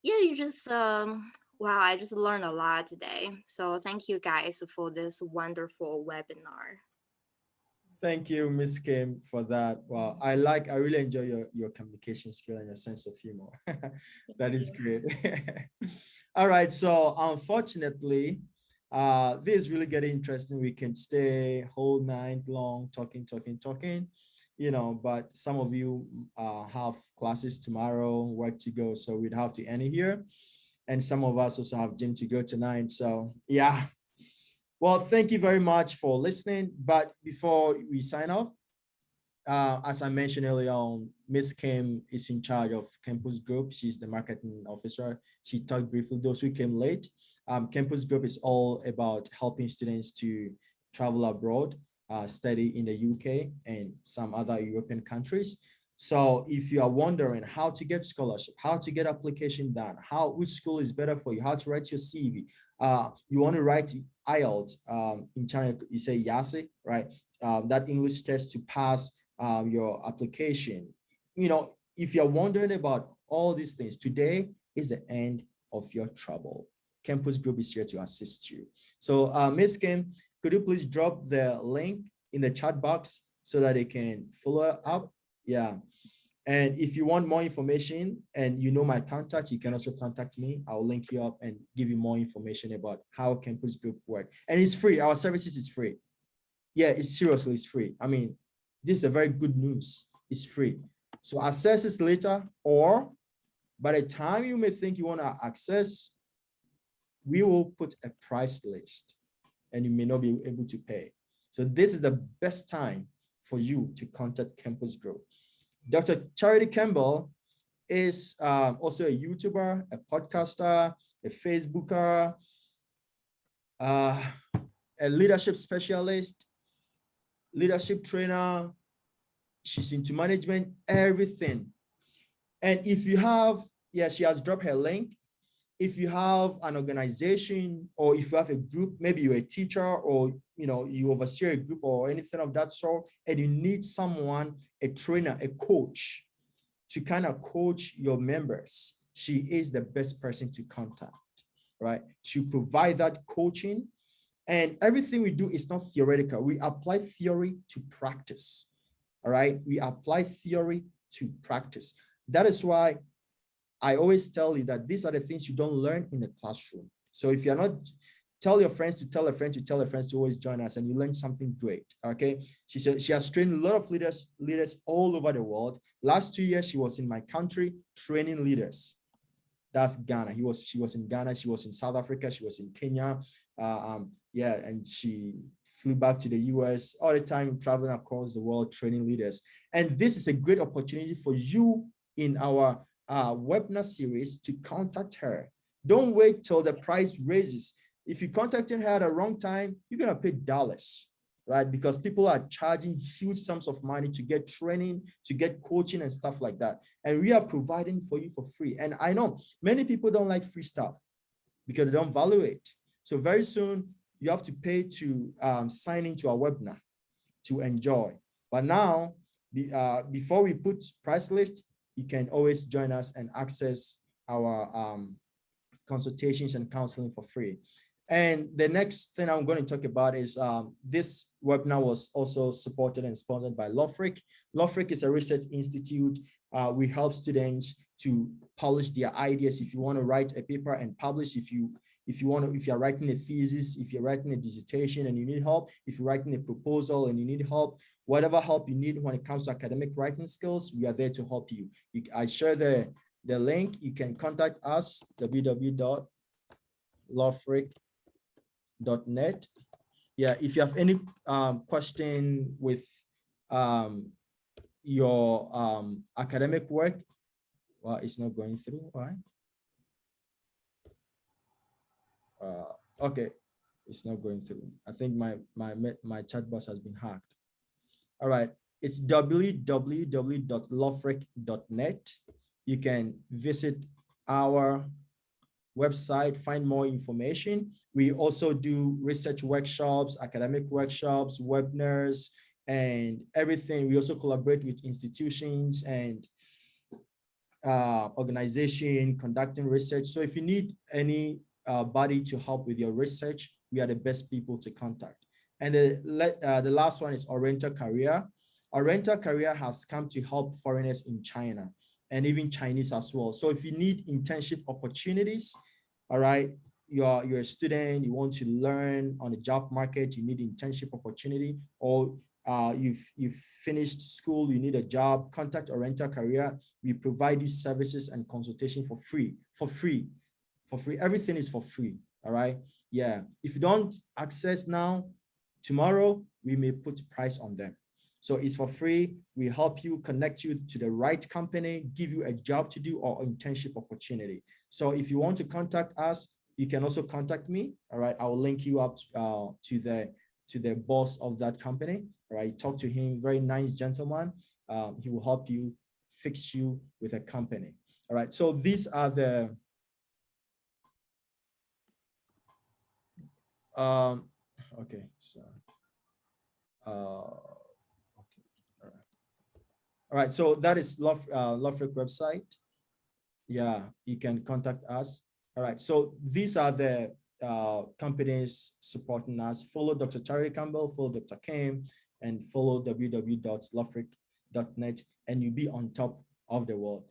yeah, you just wow, I just learned a lot today. So thank you guys for this wonderful webinar. Thank you, Miss Kim, for that. Wow, I really enjoy your communication skill and your sense of humor. That is great. All right, so unfortunately, this is really getting interesting. We can stay whole night long talking, but some of you have classes tomorrow, work to go, so we'd have to end it here. And some of us also have gym to go tonight. So yeah. Well, thank you very much for listening. But before we sign off, as I mentioned earlier on, Miss Kim is in charge of Campus Group. She's the marketing officer. She talked briefly, those who came late. Campus Group is all about helping students to travel abroad, study in the UK and some other European countries. So if you are wondering how to get scholarship, how to get application done, which school is better for you, how to write your CV, you want to write IELTS, in China, you say YASI, right? That English test to pass your application. If you're wondering about all these things, today is the end of your trouble. Campus Group is here to assist you. So Ms. Kim, could you please drop the link in the chat box so that they can follow up? Yeah. And if you want more information and you know my contact, you can also contact me. I'll link you up and give you more information about how Campus Group work. And it's free. Our services is free. Yeah, it's seriously, it's free. I mean, this is a very good news. It's free. So access this later, or by the time you may think you want to access, we will put a price list and you may not be able to pay. So this is the best time for you to contact Campus Group. Dr. Charity Campbell is also a YouTuber, a podcaster, a Facebooker, a leadership specialist, leadership trainer. She's into management, everything. And if you have, she has dropped her link. If you have an organization or if you have a group, maybe you're a teacher or you oversee a group or anything of that sort, and you need someone, a trainer, a coach to kind of coach your members, she is the best person to contact, right? She provide that coaching, and everything we do is not theoretical. We apply theory to practice, all right? We apply theory to practice. That is why I always tell you that these are the things you don't learn in the classroom. So if you're not, tell your friends to tell a friend to tell a friend to always join us, and you learn something great, okay? She said she has trained a lot of leaders all over the world. Last 2 years, she was in my country training leaders. That's Ghana. She was in Ghana, she was in South Africa, she was in Kenya. And she flew back to the US all the time, traveling across the world, training leaders. And this is a great opportunity for you in our webinar series to contact her. Don't wait till the price raises. If you contacted her at the wrong time, you're gonna pay dollars, right? Because people are charging huge sums of money to get training, to get coaching and stuff like that. And we are providing for you for free. And I know many people don't like free stuff because they don't value it. So very soon you have to pay to sign into our webinar to enjoy. But now, before we put price list, you can always join us and access our consultations and counseling for free. And the next thing I'm going to talk about is this webinar was also supported and sponsored by LawFreak. LawFreak is a research institute. We help students to polish their ideas. If you want to write a paper and publish, if you're writing a thesis, if you're writing a dissertation and you need help, if you're writing a proposal and you need help, whatever help you need when it comes to academic writing skills, we are there to help you. I share the link. You can contact us, www.lawfreak.net. Yeah, if you have any question with your academic work, well, it's not going through, why? Okay, it's not going through. I think my chat box has been hacked. All right, it's www.lawfreak.net. you can visit our website, find more information. We also do research workshops, academic workshops, webinars, and everything. We also collaborate with institutions and organization conducting research. So if you need any body to help with your research, we are the best people to contact. And the last one is Oriental Career. Oriental Career has come to help foreigners in China and even Chinese as well. So if you need internship opportunities, all right, you're a student, you want to learn on the job market, you need internship opportunity, or you've finished school, you need a job, contact Oriental Career. We provide these services and consultation for free. Everything is for free. All right. Yeah. If you don't access now, tomorrow we may put price on them. So it's for free. We help you, connect you to the right company, give you a job to do or internship opportunity. So if you want to contact us, you can also contact me. All right. I will link you up to the boss of that company. All right. Talk to him. Very nice gentleman. He will help you, fix you with a company. All right. So these are the okay. So okay. All right. So that is Lovefreak website. Yeah, you can contact us. All right. So these are the companies supporting us. Follow Dr. Charity Campbell, follow Dr. Kim, and follow www.lovefreak.net, and you'll be on top of the world.